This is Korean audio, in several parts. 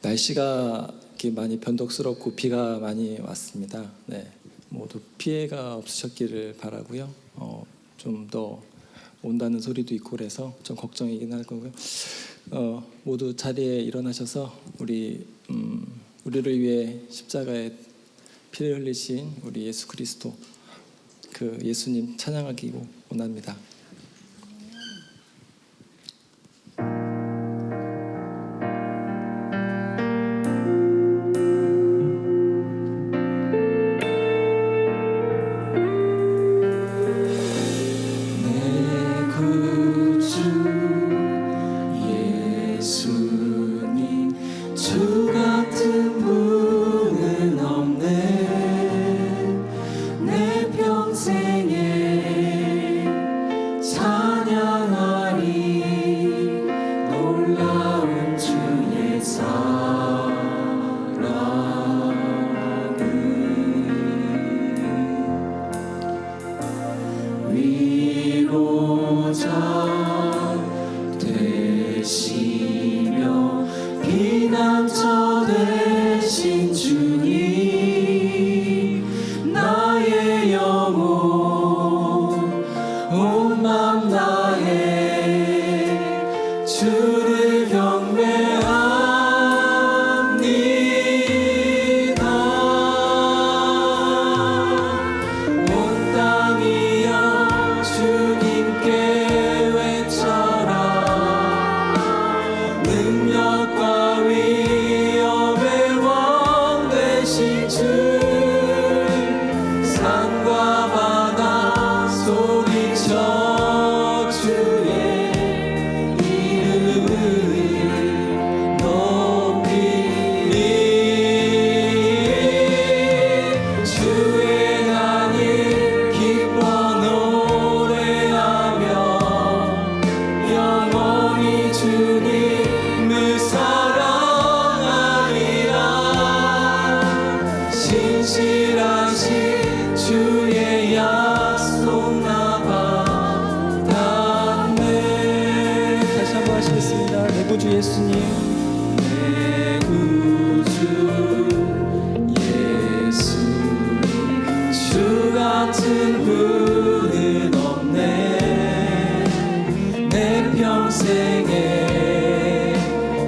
날씨가 이렇게 많이 변덕스럽고 비가 많이 왔습니다. 네, 모두 피해가 없으셨기를 바라고요. 좀 더 온다는 소리도 있고 그래서 좀 걱정이긴 할 거고요. 모두 자리에 일어나셔서 우리를 위해 십자가에 피를 흘리신 우리 예수 그리스도, 그 예수님 찬양하기 원합니다. 피난처 되신 주님, 나의 영혼 온 맘 다해 주를 경배합니다. 온 땅이여 주님께 외쳐라. 능력과 위엄의 왕 되신 주, 산과 바다 소리쳐 주의 이름을 높이리. 주행하니 기뻐 노래하며 영원히 주님을 사랑하리라. 신실하신 주의 약속 나 받았네. 다시 한번 하시겠습니다. 내 구주 예수님, 내 구주 예수님, 주 같은 분은 없네. 내 평생에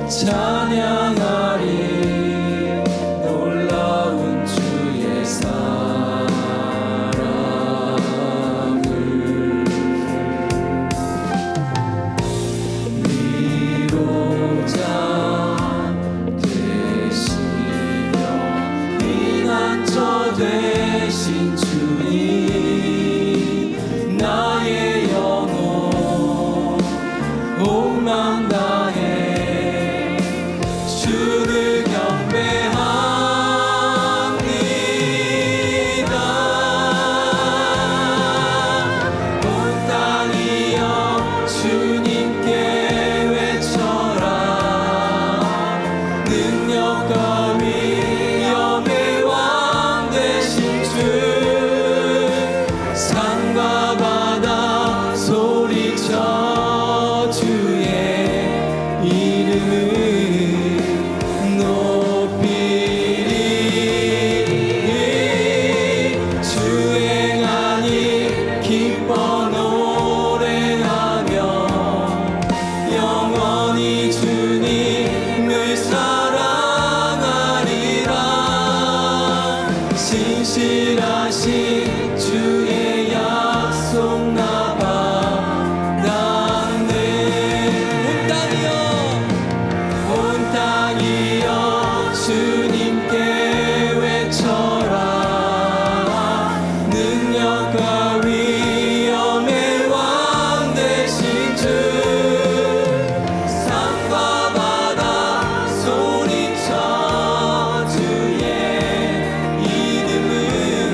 찬양하리. 놀라운 주의 사랑을 위로자 되시며 피난처 되신 주님, 나의 영혼 온 맘 다해 주를 경배합니다. 온 땅이여 주님께 외쳐라. 능력과 위엄의 왕 되신 주, 산과 바다 소리쳐 주의 이름을 높이리. 주행하니 기뻐 노래하며 영원히 주님을 사랑하리라. 신실하신 주의 약속 나 받았네. 온 땅이여 주님께 외쳐라. 능력과 위엄의 왕 되신 주, 산과 바다 소리쳐 주의 이름을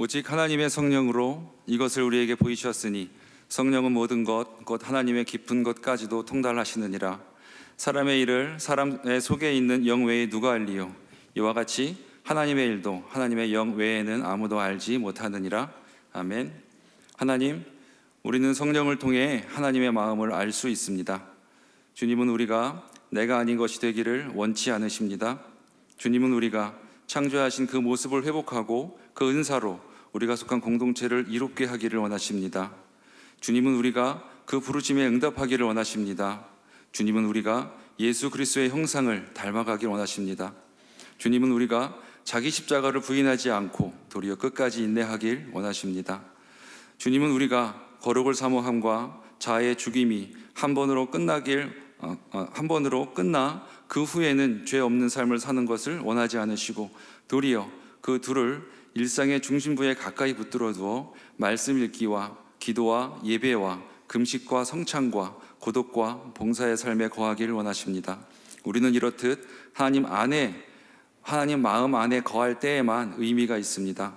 오직 하나님의 성령으로 이것을 우리에게 보이셨으니 성령은 모든 것 곧 하나님의 깊은 것까지도 통달하시느니라. 사람의 일을 사람의 속에 있는 영 외에 누가 알리요? 이와 같이 하나님의 일도 하나님의 영 외에는 아무도 알지 못하느니라. 아멘. 하나님, 우리는 성령을 통해 하나님의 마음을 알 수 있습니다. 주님은 우리가 내가 아닌 것이 되기를 원치 않으십니다. 주님은 우리가 창조하신 그 모습을 회복하고 그 은사로 우리가 속한 공동체를 이롭게 하기를 원하십니다. 주님은 우리가 그 부르심에 응답하기를 원하십니다. 주님은 우리가 예수 그리스도의 형상을 닮아가길 원하십니다. 주님은 우리가 자기 십자가를 부인하지 않고 도리어 끝까지 인내하길 원하십니다. 주님은 우리가 거룩을 사모함과 자아의 죽임이 한 번으로 끝나 그 후에는 죄 없는 삶을 사는 것을 원하지 않으시고 도리어 그 둘을 일상의 중심부에 가까이 붙들어 두어 말씀 읽기와 기도와 예배와 금식과 성찬과 고독과 봉사의 삶에 거하기를 원하십니다. 우리는 이렇듯 하나님 마음 안에 거할 때에만 의미가 있습니다.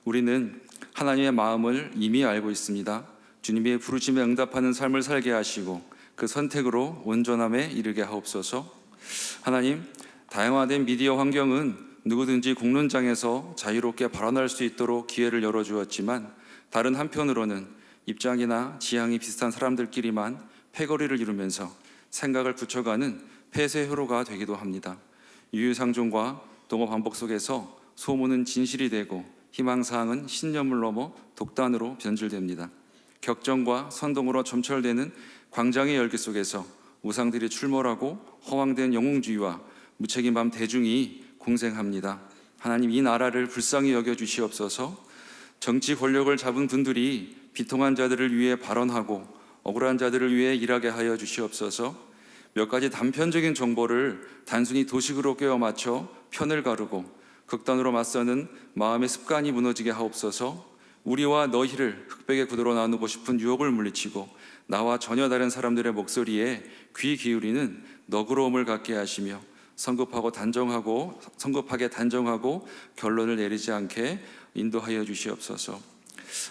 우리는 하나님의 마음을 이미 알고 있습니다. 주님의 부르심에 응답하는 삶을 살게 하시고 그 선택으로 온전함에 이르게 하옵소서. 하나님, 다양화된 미디어 환경은 누구든지 공론장에서 자유롭게 발언할 수 있도록 기회를 열어주었지만 다른 한편으로는 입장이나 지향이 비슷한 사람들끼리만 패거리를 이루면서 생각을 붙여가는 폐쇄 회로가 되기도 합니다. 유유상종과 동어 반복 속에서 소문은 진실이 되고 희망사항은 신념을 넘어 독단으로 변질됩니다. 격정과 선동으로 점철되는 광장의 열기 속에서 우상들이 출몰하고 허황된 영웅주의와 무책임한 대중이 공생합니다. 하나님, 이 나라를 불쌍히 여겨주시옵소서. 정치 권력을 잡은 분들이 비통한 자들을 위해 발언하고 억울한 자들을 위해 일하게 하여 주시옵소서. 몇 가지 단편적인 정보를 단순히 도식으로 꿰어 맞춰 편을 가르고 극단으로 맞서는 마음의 습관이 무너지게 하옵소서. 우리와 너희를 흑백의 구도로 나누고 싶은 유혹을 물리치고 나와 전혀 다른 사람들의 목소리에 귀 기울이는 너그러움을 갖게 하시며 성급하게 단정하고 결론을 내리지 않게 인도하여 주시옵소서.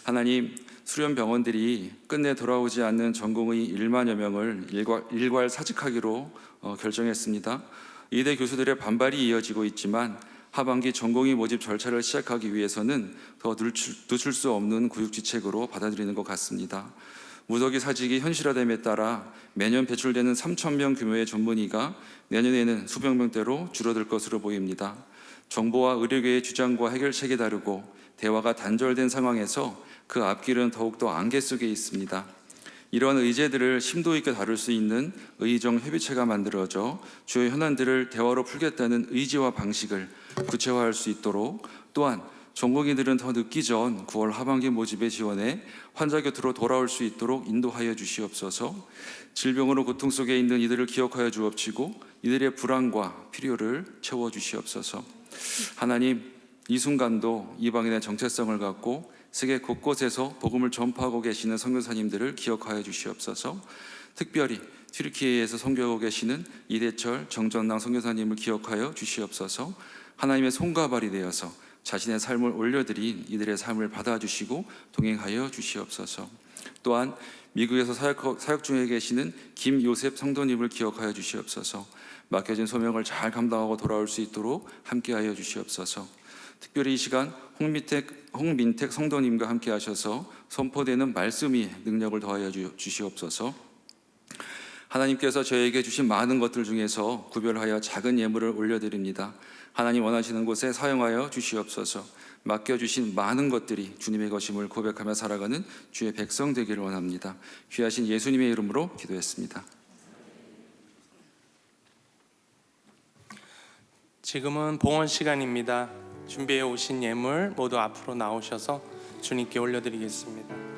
하나님, 수련 병원들이 끝내 돌아오지 않는 전공의 1만여 명을 일괄 사직하기로 결정했습니다. 의대 교수들의 반발이 이어지고 있지만 하반기 전공의 모집 절차를 시작하기 위해서는 더 늦출 수 없는 구육지책으로 받아들이는 것 같습니다. 무더기 사직이 현실화됨에 따라 매년 배출되는 3,000명 규모의 전문의가 내년에는 수백 명대로 줄어들 것으로 보입니다. 정보와 의료계의 주장과 해결책이 다르고 대화가 단절된 상황에서 그 앞길은 더욱더 안개 속에 있습니다. 이러한 의제들을 심도 있게 다룰 수 있는 의정 협의체가 만들어져 주요 현안들을 대화로 풀겠다는 의지와 방식을 구체화할 수 있도록, 또한 전공의들은 더 늦기 전 9월 하반기 모집에 지원해 환자 곁으로 돌아올 수 있도록 인도하여 주시옵소서. 질병으로 고통 속에 있는 이들을 기억하여 주옵시고 이들의 불안과 필요를 채워 주시옵소서. 하나님, 이 순간도 이방인의 정체성을 갖고 세계 곳곳에서 복음을 전파하고 계시는 선교사님들을 기억하여 주시옵소서. 특별히 튀르키예에서 선교하고 계시는 이대철, 정전랑 선교사님을 기억하여 주시옵소서. 하나님의 손과 발이 되어서 자신의 삶을 올려드린 이들의 삶을 받아주시고 동행하여 주시옵소서. 또한 미국에서 사역 중에 계시는 김요셉 성도님을 기억하여 주시옵소서. 맡겨진 소명을 잘 감당하고 돌아올 수 있도록 함께하여 주시옵소서. 특별히 이 시간 홍민택 성도님과 함께 하셔서 선포되는 말씀이 능력을 더하여 주시옵소서. 하나님께서 저에게 주신 많은 것들 중에서 구별하여 작은 예물을 올려드립니다. 하나님 원하시는 곳에 사용하여 주시옵소서. 맡겨주신 많은 것들이 주님의 것임을 고백하며 살아가는 주의 백성 되기를 원합니다. 귀하신 예수님의 이름으로 기도했습니다. 지금은 봉헌 시간입니다. 준비해 오신 예물 모두 앞으로 나오셔서 주님께 올려드리겠습니다.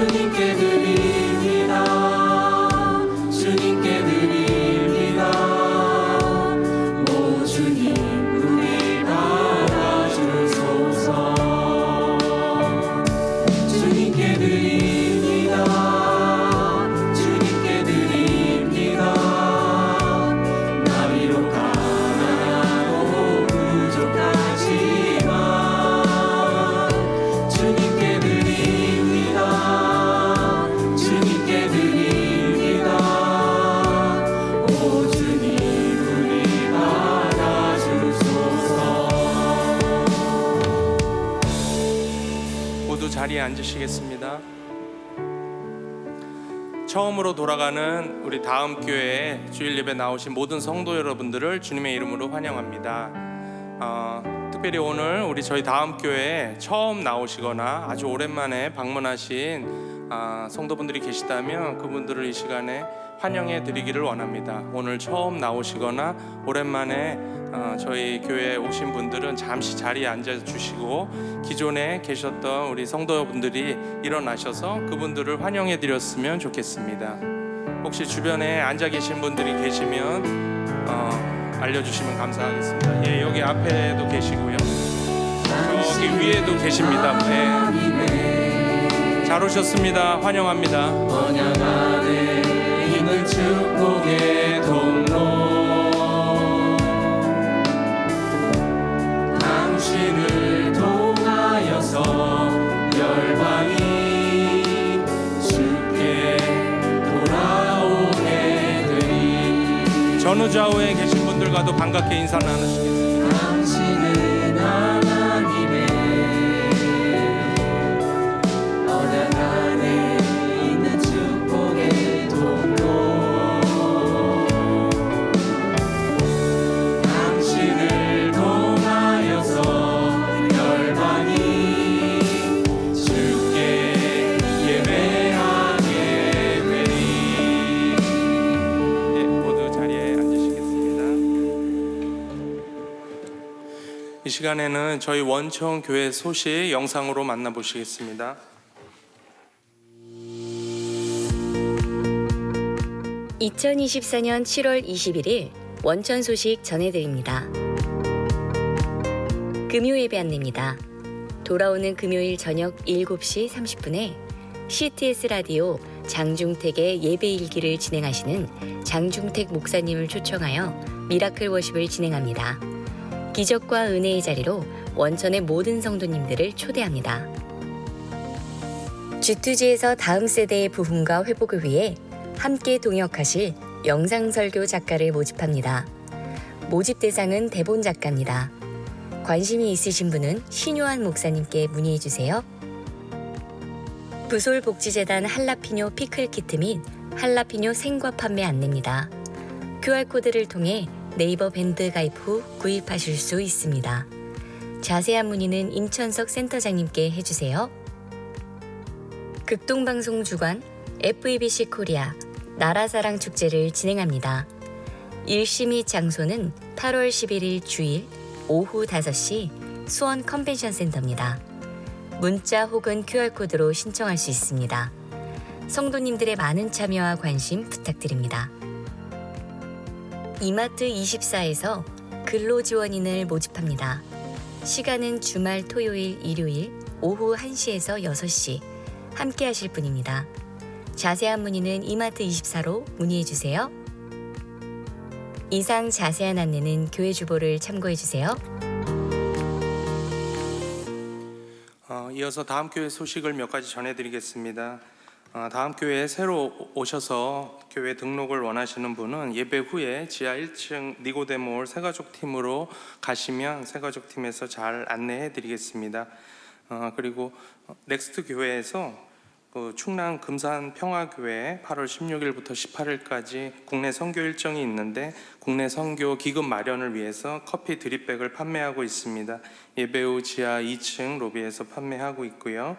주님께 드립니다. 자리에 앉으시겠습니다. 처음으로 돌아가는 우리 다음 교회에 주일 예배 나오신 모든 성도 여러분들을 주님의 이름으로 환영합니다. 특별히 오늘 저희 다음 교회에 처음 나오시거나 아주 오랜만에 방문하신 성도분들이 계시다면 그분들을 이 시간에 환영해 드리기를 원합니다. 오늘 처음 나오시거나 오랜만에 저희 교회에 오신 분들은 잠시 자리에 앉아 주시고 기존에 계셨던 우리 성도분들이 일어나셔서 그분들을 환영해 드렸으면 좋겠습니다. 혹시 주변에 앉아 계신 분들이 계시면 알려주시면 감사하겠습니다. 예, 여기 앞에도 계시고요, 저기 위에도 계십니다. 네. 잘 오셨습니다. 환영합니다. 언약 안에 있는 축복의 통로, 당신을 통하여서 열방이 주께 돌아오게 되리. 전후좌우에 계신 분들과도 반갑게 인사 나누시겠습니다. 당신은 하나님의 언약 안에 있는 축복의 통로, 당신을 통하여서 열방이 주께 예배하게 되리. 예, 모두 자리에 앉으시겠습니다. 이 시간에는 저희 원청 교회 소식 영상으로 만나보시겠습니다. 2024년 7월 21일 원천 소식 전해드립니다. 금요 예배 안내입니다. 돌아오는 금요일 저녁 7시 30분에 CTS 라디오 장중택의 예배 일기를 진행하시는 장중택 목사님을 초청하여 미라클 워십을 진행합니다. 기적과 은혜의 자리로 원천의 모든 성도님들을 초대합니다. G2G에서 다음 세대의 부흥과 회복을 위해 함께 동역하실 영상설교 작가를 모집합니다. 모집 대상은 대본 작가입니다. 관심이 있으신 분은 신요한 목사님께 문의해주세요. 부솔복지재단 할라피뇨 피클키트 및 할라피뇨 생과 판매 안내입니다. QR코드를 통해 네이버 밴드 가입 후 구입하실 수 있습니다. 자세한 문의는 임천석 센터장님께 해주세요. 극동방송 주관 FEBC 코리아 나라사랑 축제를 진행합니다. 일시 및 장소는 8월 11일 주일 오후 5시 수원 컨벤션 센터입니다. 문자 혹은 QR코드로 신청할 수 있습니다. 성도님들의 많은 참여와 관심 부탁드립니다. 이마트 24에서 근로지원인을 모집합니다. 시간은 주말 토요일 일요일 오후 1시에서 6시 함께 하실 분입니다. 자세한 문의는 이마트 24로 문의해주세요. 이상 자세한 안내는 교회 주보를 참고해주세요. 이어서 다음 교회 소식을 몇 가지 전해드리겠습니다. 다음 교회에 새로 오셔서 교회 등록을 원하시는 분은 예배 후에 지하 1층 니고데몰 새가족팀으로 가시면 새가족팀에서 잘 안내해드리겠습니다. 그리고 넥스트 교회에서 충남 금산 평화교회 8월 16일부터 18일까지 국내 선교 일정이 있는데 국내 선교 기금 마련을 위해서 커피 드립백을 판매하고 있습니다. 예배 후 지하 2층 로비에서 판매하고 있고요.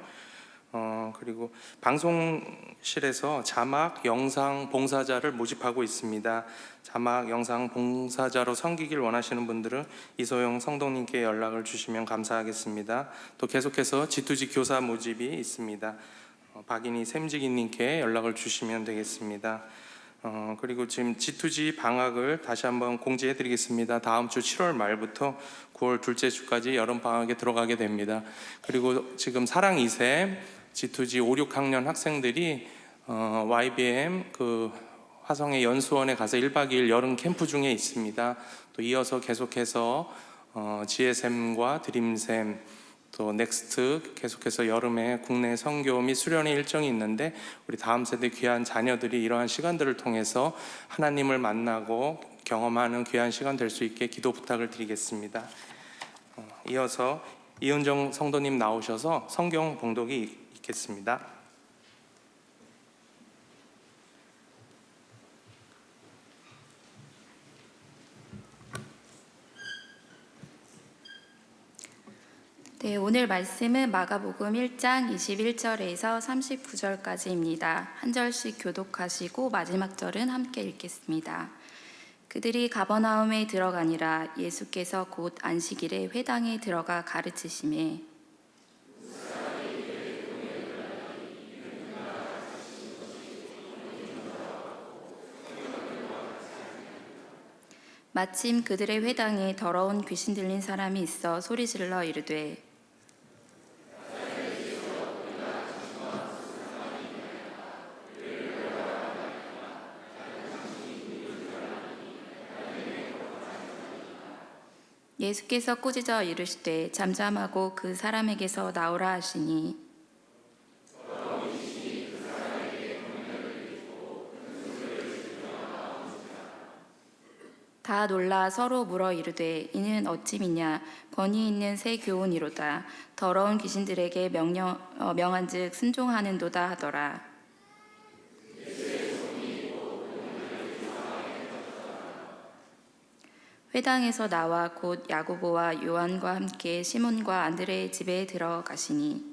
그리고 방송실에서 자막 영상 봉사자를 모집하고 있습니다. 자막 영상 봉사자로 섬기길 원하시는 분들은 이소영 성도님께 연락을 주시면 감사하겠습니다. 또 계속해서 G2G 교사 모집이 있습니다. 박인희 샘지기님께 연락을 주시면 되겠습니다. 그리고 지금 G2G 방학을 다시 한번 공지해 드리겠습니다. 다음 주 7월 말부터 9월 둘째 주까지 여름 방학에 들어가게 됩니다. 그리고 지금 사랑 2세 G2G 5, 6학년 학생들이 YBM 화성의 연수원에 가서 1박 2일 여름 캠프 중에 있습니다. 또 이어서 계속해서 GSM과 드림샘 또 넥스트 계속해서 여름에 국내 선교 및 수련의 일정이 있는데 우리 다음 세대 귀한 자녀들이 이러한 시간들을 통해서 하나님을 만나고 경험하는 귀한 시간 될 수 있게 기도 부탁을 드리겠습니다. 이어서 이은정 성도님 나오셔서 성경 봉독이 있겠습니다. 네, 오늘 말씀은 마가복음 1장 21절에서 39절까지입니다. 한 절씩 교독하시고 마지막 절은 함께 읽겠습니다. 그들이 가버나움에 들어가니라. 예수께서 곧 안식일에 회당에 들어가 가르치시매 마침 그들의 회당에 더러운 귀신 들린 사람이 있어 소리질러 이르되 예수께서 꾸짖어 이르시되 잠잠하고 그 사람에게서 나오라 하시니 다 놀라 서로 물어 이르되 이는 어찌 믿냐 권위 있는 새 교훈이로다 더러운 귀신들에게 명한즉 순종하는도다 하더라. 회당에서 나와 곧 야고보와 요한과 함께 시몬과 안드레의 집에 들어가시니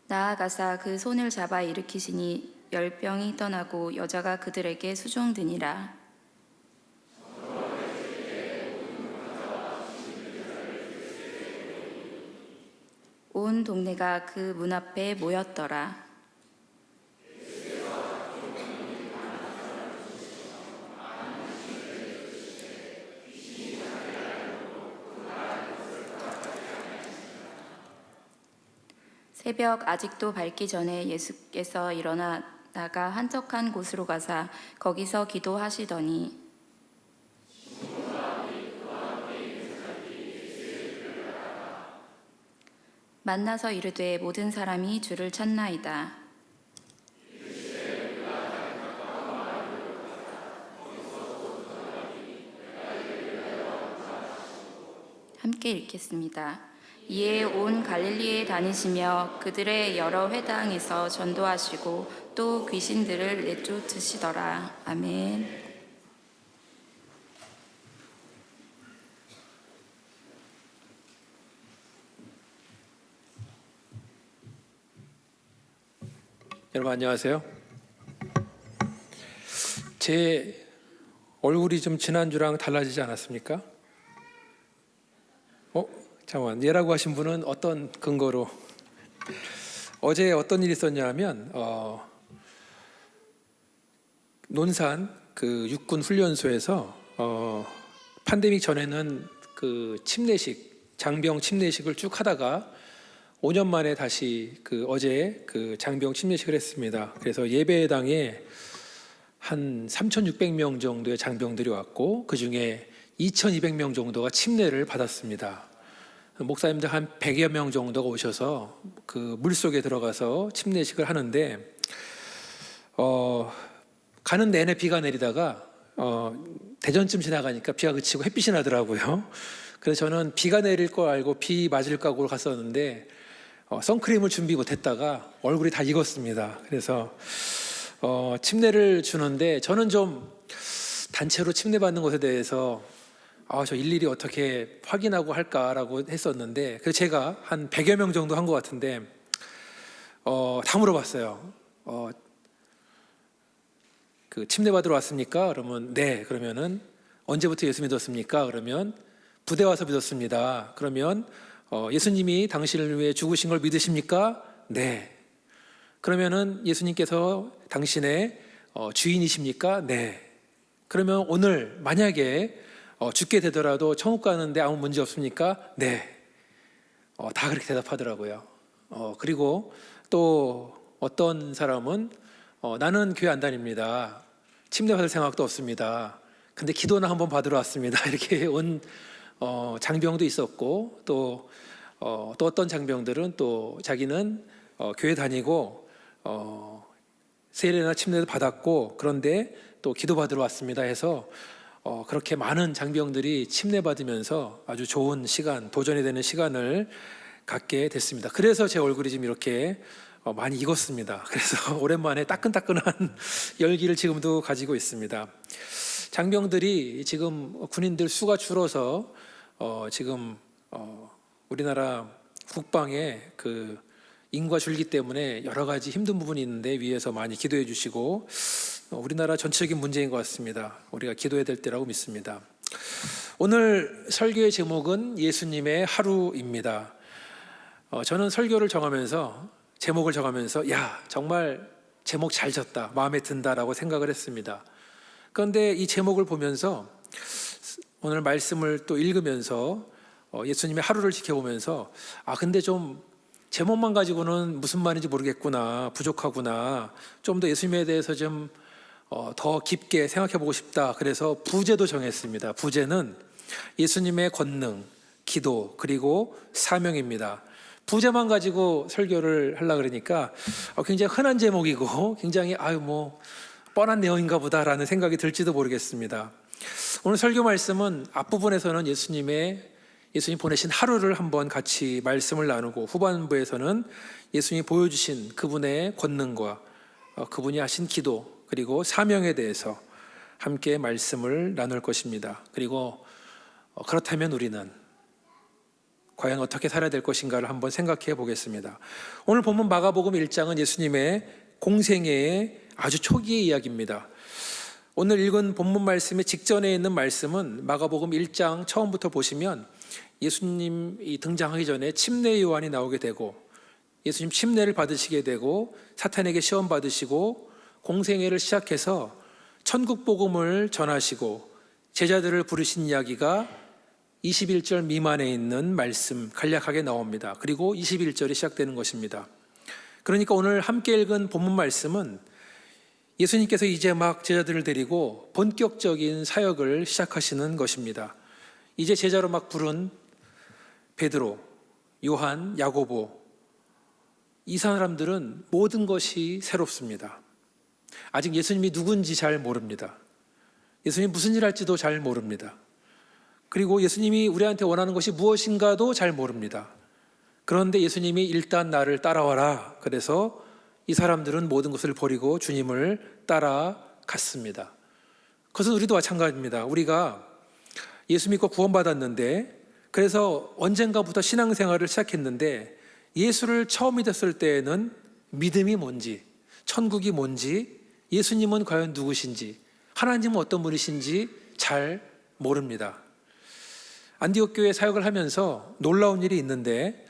나아가사 그 손을 잡아 일으키시니 열병이 떠나고 여자가 그들에게 수종드니라. 온 동네가 그 문 앞에 모였더라. 새벽 아직도 밝기 전에 예수께서 일어나 나가 한적한 곳으로 가사 거기서 기도하시더니 만나서 이르되 모든 사람이 주를 찾나이다. 함께 읽겠습니다. 이에 온 갈릴리에 다니시며 그들의 여러 회당에서 전도하시고 또 귀신들을 내쫓으시더라. 아멘. 여러분 안녕하세요. 제 얼굴이 좀 지난주랑 달라지지 않았습니까? 잠깐만, 얘라고 하신 분은 어떤 근거로? 어제 어떤 일이 있었냐면 논산 그 육군 훈련소에서 팬데믹 전에는 그 침례식, 장병 침례식을 쭉 하다가 5년 만에 다시 어제 그 장병 침례식을 했습니다. 그래서 예배당에 한 3,600명 정도의 장병들이 왔고 그 중에 2,200명 정도가 침례를 받았습니다. 목사님들 한 100여 명 정도가 오셔서 그 물속에 들어가서 침례식을 하는데 가는 내내 비가 내리다가 대전쯤 지나가니까 비가 그치고 햇빛이 나더라고요. 그래서 저는 비가 내릴 걸 알고 비 맞을 각오로 갔었는데 선크림을 준비 못했다가 얼굴이 다 익었습니다. 그래서 침례를 주는데 저는 좀 단체로 침례 받는 것에 대해서 저 일일이 어떻게 확인하고 할까라고 했었는데 그래서 제가 한 100여 명 정도 한 것 같은데 다 물어봤어요. 그 침례 받으러 왔습니까? 그러면 네. 그러면은 언제부터 예수 믿었습니까? 그러면 부대 와서 믿었습니다. 그러면 예수님이 당신을 위해 죽으신 걸 믿으십니까? 네. 그러면은 예수님께서 당신의 주인이십니까? 네. 그러면 오늘 만약에 죽게 되더라도 천국 가는데 아무 문제 없습니까? 네. 다 그렇게 대답하더라고요. 그리고 또 어떤 사람은 나는 교회 안 다닙니다. 침례 받을 생각도 없습니다. 근데 기도나 한번 받으러 왔습니다. 이렇게 온 장병도 있었고 또 어떤 장병들은 또 자기는 교회 다니고 세례나 침례도 받았고 그런데 또 기도 받으러 왔습니다 해서 그렇게 많은 장병들이 침례받으면서 아주 좋은 시간, 도전이 되는 시간을 갖게 됐습니다. 그래서 제 얼굴이 지금 이렇게 많이 익었습니다. 그래서 오랜만에 따끈따끈한 열기를 지금도 가지고 있습니다. 장병들이 지금 군인들 수가 줄어서 지금 우리나라 국방에 그 인과 줄기 때문에 여러 가지 힘든 부분이 있는데 위에서 많이 기도해 주시고 우리나라 전체적인 문제인 것 같습니다. 우리가 기도해야 될 때라고 믿습니다. 오늘 설교의 제목은 예수님의 하루입니다. 저는 설교를 정하면서 제목을 정하면서 야 정말 제목 잘 졌다, 마음에 든다라고 생각을 했습니다. 그런데 이 제목을 보면서 오늘 말씀을 또 읽으면서 예수님의 하루를 지켜보면서 근데 좀 제목만 가지고는 무슨 말인지 모르겠구나, 부족하구나, 좀 더 예수님에 대해서 좀 더 깊게 생각해 보고 싶다. 그래서 부제도 정했습니다. 부제는 예수님의 권능, 기도, 그리고 사명입니다. 부제만 가지고 설교를 하려고 그러니까 굉장히 흔한 제목이고 굉장히 뭐 뻔한 내용인가 보다라는 생각이 들지도 모르겠습니다. 오늘 설교 말씀은 앞부분에서는 예수님 보내신 하루를 한번 같이 말씀을 나누고 후반부에서는 예수님이 보여주신 그분의 권능과 그분이 하신 기도 그리고 사명에 대해서 함께 말씀을 나눌 것입니다. 그리고 그렇다면 우리는 과연 어떻게 살아야 될 것인가를 한번 생각해 보겠습니다. 오늘 본문 마가복음 1장은 예수님의 공생애의 아주 초기의 이야기입니다. 오늘 읽은 본문 말씀의 직전에 있는 말씀은 마가복음 1장 처음부터 보시면 예수님이 등장하기 전에 침례 요한이 나오게 되고 예수님 침례를 받으시게 되고 사탄에게 시험 받으시고 공생애를 시작해서 천국 복음을 전하시고 제자들을 부르신 이야기가 21절 미만에 있는 말씀 간략하게 나옵니다. 그리고 21절이 시작되는 것입니다. 그러니까 오늘 함께 읽은 본문 말씀은 예수님께서 이제 막 제자들을 데리고 본격적인 사역을 시작하시는 것입니다. 이제 제자로 막 부른 베드로, 요한, 야고보, 이 사람들은 모든 것이 새롭습니다. 아직 예수님이 누군지 잘 모릅니다. 예수님이 무슨 일 할지도 잘 모릅니다. 그리고 예수님이 우리한테 원하는 것이 무엇인가도 잘 모릅니다. 그런데 예수님이 일단 나를 따라와라. 그래서 이 사람들은 모든 것을 버리고 주님을 따라갔습니다. 그것은 우리도 마찬가지입니다. 우리가 예수 믿고 구원받았는데 그래서 언젠가부터 신앙생활을 시작했는데 예수를 처음 믿었을 때에는 믿음이 뭔지, 천국이 뭔지, 예수님은 과연 누구신지, 하나님은 어떤 분이신지 잘 모릅니다. 안디옥 교회 사역을 하면서 놀라운 일이 있는데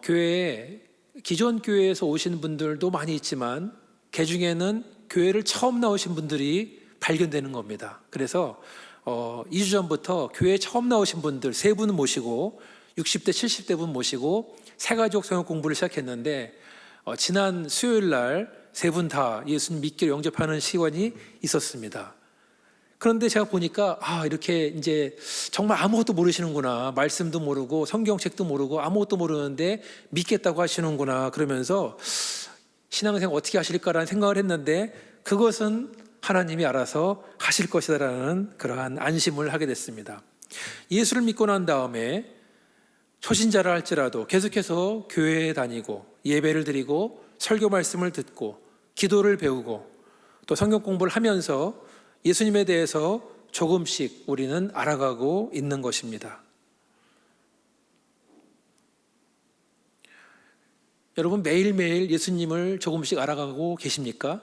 교회에 기존 교회에서 오신 분들도 많이 있지만 그 중에는 교회를 처음 나오신 분들이 발견되는 겁니다. 그래서 2주 전부터 교회에 처음 나오신 분들 3분 모시고 60대 70대 분 모시고 새가족 성역 공부를 시작했는데 지난 수요일 날 3분 다 예수님 믿기를 영접하는 시간이 있었습니다. 그런데 제가 보니까 이렇게 이제 정말 아무것도 모르시는구나, 말씀도 모르고 성경책도 모르고 아무것도 모르는데 믿겠다고 하시는구나, 그러면서 신앙생활 어떻게 하실까라는 생각을 했는데 그것은 하나님이 알아서 하실 것이다라는 그러한 안심을 하게 됐습니다. 예수를 믿고 난 다음에 초신자라 할지라도 계속해서 교회에 다니고 예배를 드리고 설교 말씀을 듣고 기도를 배우고 또 성경 공부를 하면서 예수님에 대해서 조금씩 우리는 알아가고 있는 것입니다. 여러분 매일매일 예수님을 조금씩 알아가고 계십니까?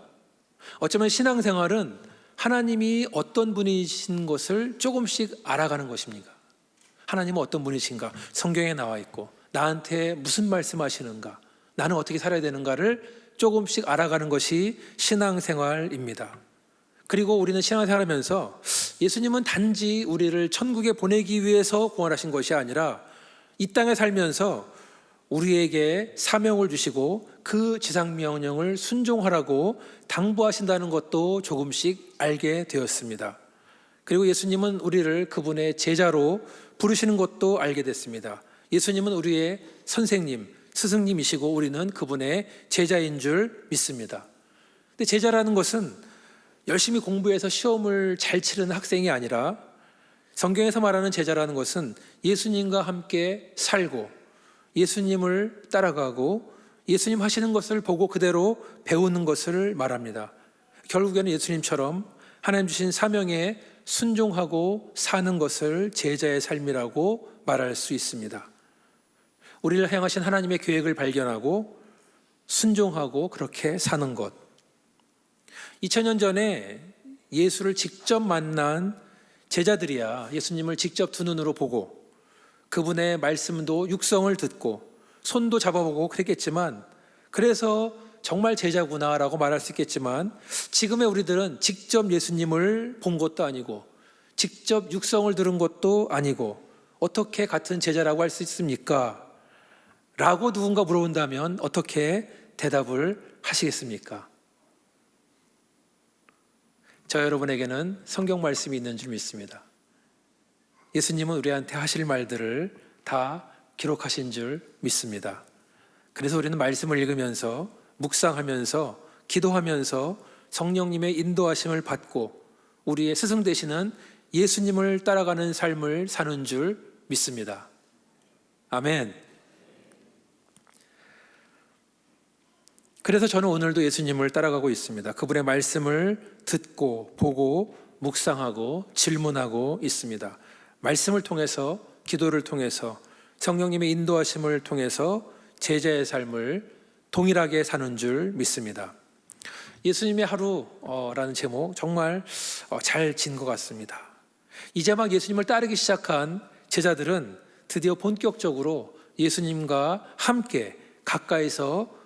어쩌면 신앙생활은 하나님이 어떤 분이신 것을 조금씩 알아가는 것입니까? 하나님은 어떤 분이신가? 성경에 나와 있고 나한테 무슨 말씀하시는가? 나는 어떻게 살아야 되는가를 조금씩 알아가는 것이 신앙생활입니다. 그리고 우리는 신앙생활하면서 예수님은 단지 우리를 천국에 보내기 위해서 구원하신 것이 아니라 이 땅에 살면서 우리에게 사명을 주시고 그 지상명령을 순종하라고 당부하신다는 것도 조금씩 알게 되었습니다. 그리고 예수님은 우리를 그분의 제자로 부르시는 것도 알게 됐습니다. 예수님은 우리의 선생님, 스승님이시고 우리는 그분의 제자인 줄 믿습니다. 근데 제자라는 것은 열심히 공부해서 시험을 잘 치르는 학생이 아니라 성경에서 말하는 제자라는 것은 예수님과 함께 살고 예수님을 따라가고 예수님 하시는 것을 보고 그대로 배우는 것을 말합니다. 결국에는 예수님처럼 하나님 주신 사명에 순종하고 사는 것을 제자의 삶이라고 말할 수 있습니다. 우리를 향하신 하나님의 계획을 발견하고 순종하고 그렇게 사는 것. 2000년 전에 예수를 직접 만난 제자들이야 예수님을 직접 두 눈으로 보고 그분의 말씀도 육성을 듣고 손도 잡아보고 그랬겠지만, 그래서 정말 제자구나라고 말할 수 있겠지만, 지금의 우리들은 직접 예수님을 본 것도 아니고 직접 육성을 들은 것도 아니고 어떻게 같은 제자라고 할 수 있습니까? 라고 누군가 물어본다면 어떻게 대답을 하시겠습니까? 저 여러분에게는 성경 말씀이 있는 줄 믿습니다. 예수님은 우리한테 하실 말들을 다 기록하신 줄 믿습니다. 그래서 우리는 말씀을 읽으면서 묵상하면서 기도하면서 성령님의 인도하심을 받고 우리의 스승 되시는 예수님을 따라가는 삶을 사는 줄 믿습니다. 아멘. 그래서 저는 오늘도 예수님을 따라가고 있습니다. 그분의 말씀을 듣고 보고 묵상하고 질문하고 있습니다. 말씀을 통해서, 기도를 통해서, 성령님의 인도하심을 통해서 제자의 삶을 동일하게 사는 줄 믿습니다. 예수님의 하루라는 제목 정말 잘 진 것 같습니다. 이제 막 예수님을 따르기 시작한 제자들은 드디어 본격적으로 예수님과 함께 가까이서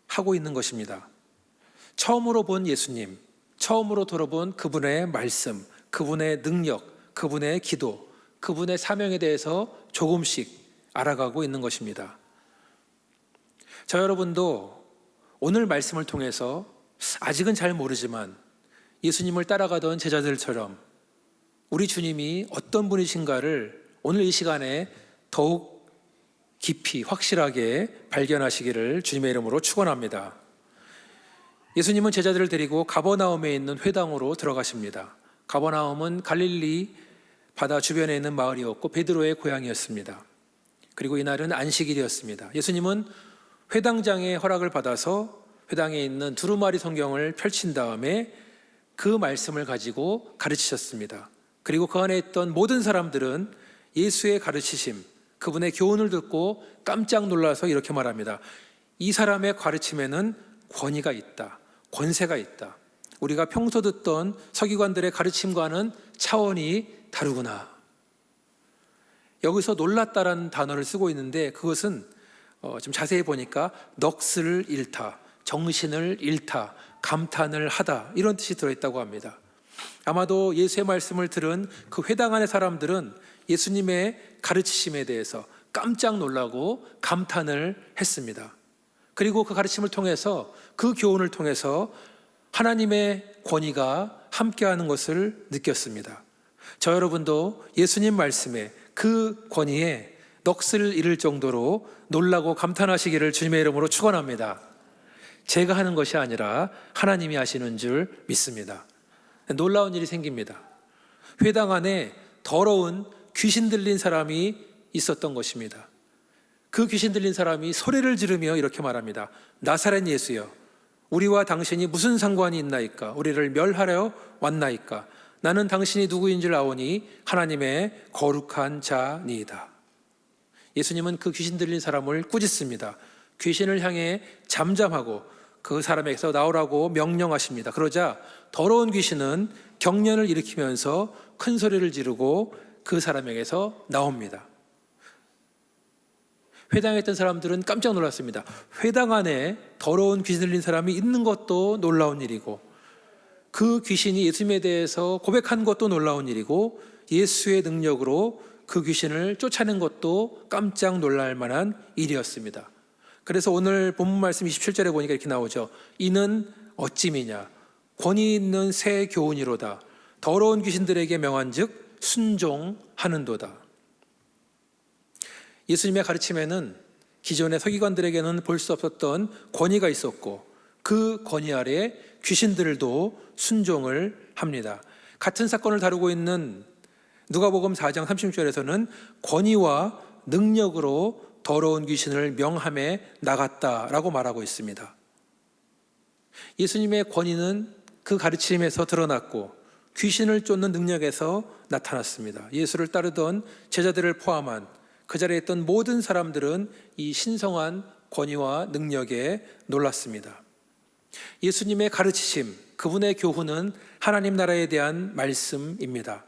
하고 있는 것입니다. 처음으로 본 예수님, 처음으로 들어본 그분의 말씀, 그분의 능력, 그분의 기도, 그분의 사명에 대해서 조금씩 알아가고 있는 것입니다. 저 여러분도 오늘 말씀을 통해서 아직은 잘 모르지만 예수님을 따라가던 제자들처럼 우리 주님이 어떤 분이신가를 오늘 이 시간에 더욱 깊이 확실하게 발견하시기를 주님의 이름으로 축원합니다. 예수님은 제자들을 데리고 가버나움에 있는 회당으로 들어가십니다. 가버나움은 갈릴리 바다 주변에 있는 마을이었고 베드로의 고향이었습니다. 그리고 이날은 안식일이었습니다. 예수님은 회당장의 허락을 받아서 회당에 있는 두루마리 성경을 펼친 다음에 그 말씀을 가지고 가르치셨습니다. 그리고 그 안에 있던 모든 사람들은 예수의 가르치심, 그분의 교훈을 듣고 깜짝 놀라서 이렇게 말합니다. 이 사람의 가르침에는 권위가 있다, 권세가 있다. 우리가 평소 듣던 서기관들의 가르침과는 차원이 다르구나. 여기서 놀랐다라는 단어를 쓰고 있는데 그것은 좀 자세히 보니까 넋을 잃다, 정신을 잃다, 감탄을 하다 이런 뜻이 들어있다고 합니다. 아마도 예수의 말씀을 들은 그 회당 안의 사람들은 예수님의 가르치심에 대해서 깜짝 놀라고 감탄을 했습니다. 그리고 그 가르침을 통해서, 그 교훈을 통해서 하나님의 권위가 함께하는 것을 느꼈습니다. 저 여러분도 예수님 말씀에, 그 권위에 넋을 잃을 정도로 놀라고 감탄하시기를 주님의 이름으로 축원합니다. 제가 하는 것이 아니라 하나님이 하시는 줄 믿습니다. 놀라운 일이 생깁니다. 회당 안에 더러운 귀신 들린 사람이 있었던 것입니다. 그 귀신 들린 사람이 소리를 지르며 이렇게 말합니다. 나사렛 예수여, 우리와 당신이 무슨 상관이 있나이까? 우리를 멸하려 왔나이까? 나는 당신이 누구인 줄 아오니 하나님의 거룩한 자니이다. 예수님은 그 귀신 들린 사람을 꾸짖습니다. 귀신을 향해 잠잠하고 그 사람에게서 나오라고 명령하십니다. 그러자 더러운 귀신은 경련을 일으키면서 큰 소리를 지르고 그 사람에게서 나옵니다. 회당에 있던 사람들은 깜짝 놀랐습니다. 회당 안에 더러운 귀신 들린 사람이 있는 것도 놀라운 일이고, 그 귀신이 예수님에 대해서 고백한 것도 놀라운 일이고, 예수의 능력으로 그 귀신을 쫓아낸 것도 깜짝 놀랄 만한 일이었습니다. 그래서 오늘 본문 말씀 27절에 보니까 이렇게 나오죠. 이는 어찌미냐, 권위 있는 새 교훈이로다. 더러운 귀신들에게 명한즉 순종하는도다. 예수님의 가르침에는 기존의 서기관들에게는 볼 수 없었던 권위가 있었고, 그 권위 아래 귀신들도 순종을 합니다. 같은 사건을 다루고 있는 누가복음 4장 30절에서는 권위와 능력으로 더러운 귀신을 명함에 나갔다라고 말하고 있습니다. 예수님의 권위는 그 가르침에서 드러났고 귀신을 쫓는 능력에서 나타났습니다. 예수를 따르던 제자들을 포함한 그 자리에 있던 모든 사람들은 이 신성한 권위와 능력에 놀랐습니다. 예수님의 가르치심, 그분의 교훈은 하나님 나라에 대한 말씀입니다.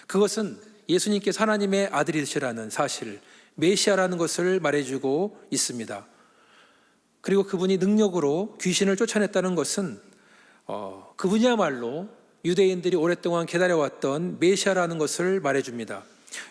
그것은 예수님께서 하나님의 아들이시라는 사실, 메시아라는 것을 말해주고 있습니다. 그리고 그분이 능력으로 귀신을 쫓아냈다는 것은 그분이야말로 유대인들이 오랫동안 기다려왔던 메시아라는 것을 말해줍니다.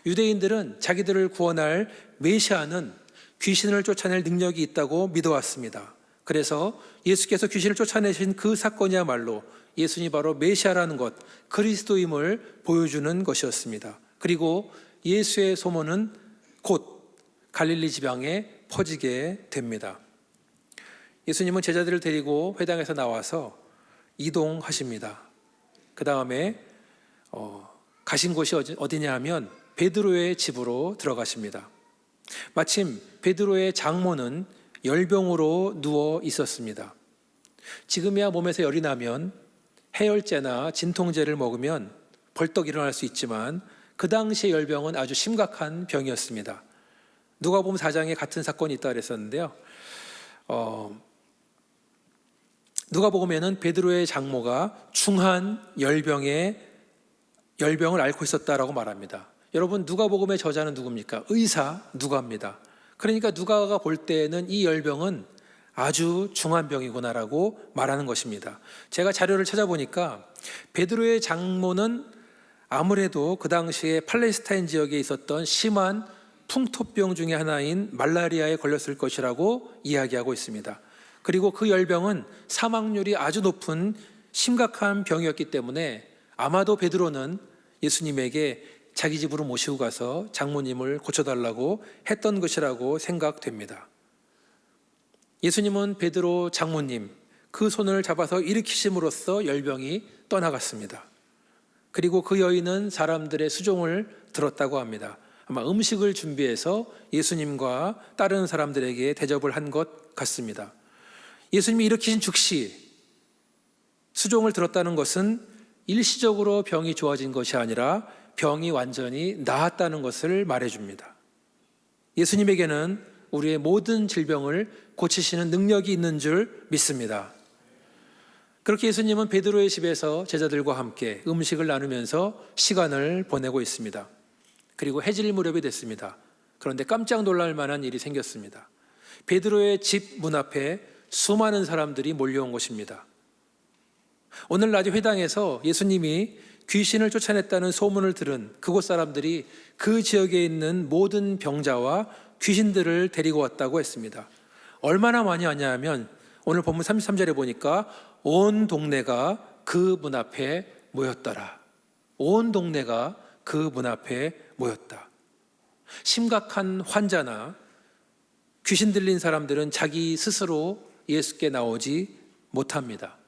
유대인들은 자기들을 구원할 메시아는 귀신을 쫓아낼 능력이 있다고 믿어왔습니다. 그래서 예수께서 귀신을 쫓아내신 그 사건이야말로 예수님이 바로 메시아라는 것, 그리스도임을 보여주는 것이었습니다. 그리고 예수의 소문은 곧 갈릴리 지방에 퍼지게 됩니다. 예수님은 제자들을 데리고 회당에서 나와서 이동하십니다. 그 다음에 가신 곳이 어디냐 하면 베드로의 집으로 들어가십니다. 마침 베드로의 장모는 열병으로 누워 있었습니다. 지금이야 몸에서 열이 나면 해열제나 진통제를 먹으면 벌떡 일어날 수 있지만 그 당시의 열병은 아주 심각한 병이었습니다. 누가복음 4장에 같은 사건이 있다 그랬었는데요. 누가복음에는 베드로의 장모가 중한 열병을 앓고 있었다라고 말합니다. 여러분, 누가복음의 저자는 누굽니까? 의사 누가입니다. 그러니까 누가가 볼 때는 이 열병은 아주 중한 병이구나라고 말하는 것입니다. 제가 자료를 찾아보니까 베드로의 장모는 아무래도 그 당시에 팔레스타인 지역에 있었던 심한 풍토병 중에 하나인 말라리아에 걸렸을 것이라고 이야기하고 있습니다. 그리고 그 열병은 사망률이 아주 높은 심각한 병이었기 때문에 아마도 베드로는 예수님에게 자기 집으로 모시고 가서 장모님을 고쳐달라고 했던 것이라고 생각됩니다. 예수님은 베드로 장모님 그 손을 잡아서 일으키심으로써 열병이 떠나갔습니다. 그리고 그 여인은 사람들의 수종을 들었다고 합니다. 아마 음식을 준비해서 예수님과 다른 사람들에게 대접을 한 것 같습니다. 예수님이 일으키신 즉시 수종을 들었다는 것은 일시적으로 병이 좋아진 것이 아니라 병이 완전히 나았다는 것을 말해줍니다. 예수님에게는 우리의 모든 질병을 고치시는 능력이 있는 줄 믿습니다. 그렇게 예수님은 베드로의 집에서 제자들과 함께 음식을 나누면서 시간을 보내고 있습니다. 그리고 해질 무렵이 됐습니다. 그런데 깜짝 놀랄 만한 일이 생겼습니다. 베드로의 집 문 앞에 수많은 사람들이 몰려온 것입니다. 오늘 낮에 회당에서 예수님이 귀신을 쫓아냈다는 소문을 들은 그곳 사람들이 그 지역에 있는 모든 병자와 귀신들을 데리고 왔다고 했습니다. 얼마나 많이 왔냐 하면 오늘 본문 33절에 보니까 온 동네가 그 문 앞에 모였더라. 온 동네가 그 문 앞에 모였다. 심각한 환자나 귀신 들린 사람들은 자기 스스로 예수께 나오지 못합니다.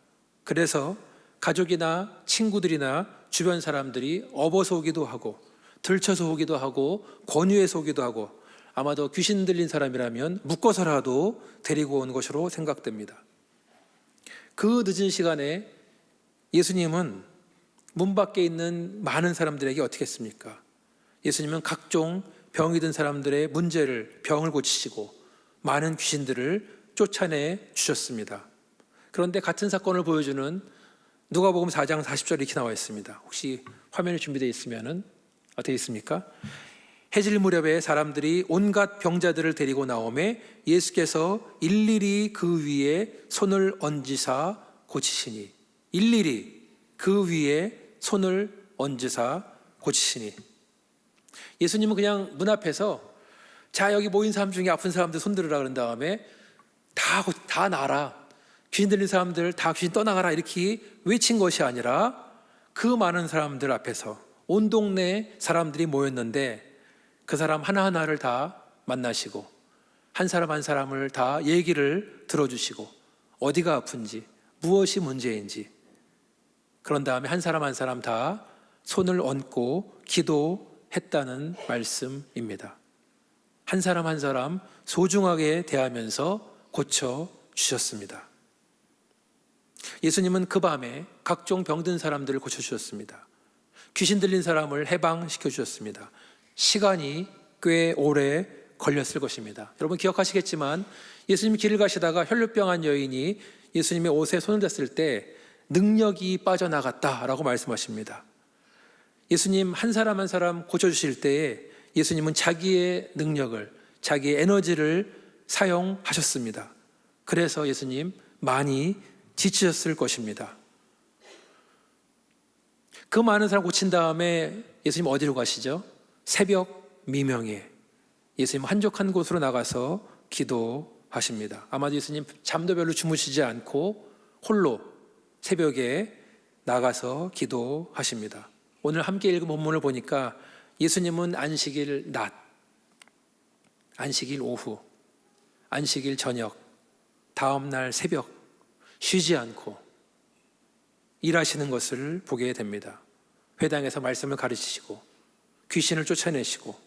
그래서 가족이나 친구들이나 주변 사람들이 업어서 오기도 하고 들쳐서 오기도 하고 권유해서 오기도 하고 아마도 귀신 들린 사람이라면 묶어서라도 데리고 온 것으로 생각됩니다. 그 늦은 시간에 예수님은 문 밖에 있는 많은 사람들에게 어떻게 했습니까? 예수님은 각종 병이 든 사람들의 병을 고치시고 많은 귀신들을 쫓아내 주셨습니다. 그런데 같은 사건을 보여주는 누가복음 4장 40절 이렇게 나와 있습니다. 혹시 화면이 준비되어 있으면 어떻게 있습니까? 해질 무렵에 사람들이 온갖 병자들을 데리고 나오매 예수께서 일일이 그 위에 손을 얹으사 고치시니, 일일이 그 위에 손을 얹으사 고치시니. 예수님은 그냥 문 앞에서 자, 여기 모인 사람 중에 아픈 사람들 손 들으라 그런 다음에 다 나아라, 귀신 들린 사람들 다 귀신 떠나가라 이렇게 외친 것이 아니라 그 많은 사람들 앞에서 온 동네 사람들이 모였는데 그 사람 하나하나를 다 만나시고 한 사람 한 사람을 다 얘기를 들어주시고 어디가 아픈지, 무엇이 문제인지. 그런 다음에 한 사람 한 사람 다 손을 얹고 기도했다는 말씀입니다. 한 사람 한 사람 소중하게 대하면서 고쳐주셨습니다. 예수님은 그 밤에 각종 병든 사람들을 고쳐주셨습니다. 귀신 들린 사람을 해방시켜 주셨습니다. 시간이 꽤 오래 걸렸을 것입니다. 여러분 기억하시겠지만 예수님이 길을 가시다가 혈루병한 여인이 예수님의 옷에 손을 댔을 때 능력이 빠져나갔다라고 말씀하십니다. 예수님 한 사람 한 사람 고쳐주실 때에 예수님은 자기의 능력을, 자기의 에너지를 사용하셨습니다. 그래서 예수님 많이 지치셨을 것입니다. 그 많은 사람 고친 다음에 예수님 어디로 가시죠? 새벽 미명에 예수님 한적한 곳으로 나가서 기도하십니다. 아마도 예수님 잠도 별로 주무시지 않고 홀로 새벽에 나가서 기도하십니다. 오늘 함께 읽은 본문을 보니까 예수님은 안식일 낮, 안식일 오후, 안식일 저녁, 다음날 새벽 쉬지 않고 일하시는 것을 보게 됩니다. 회당에서 말씀을 가르치시고 귀신을 쫓아내시고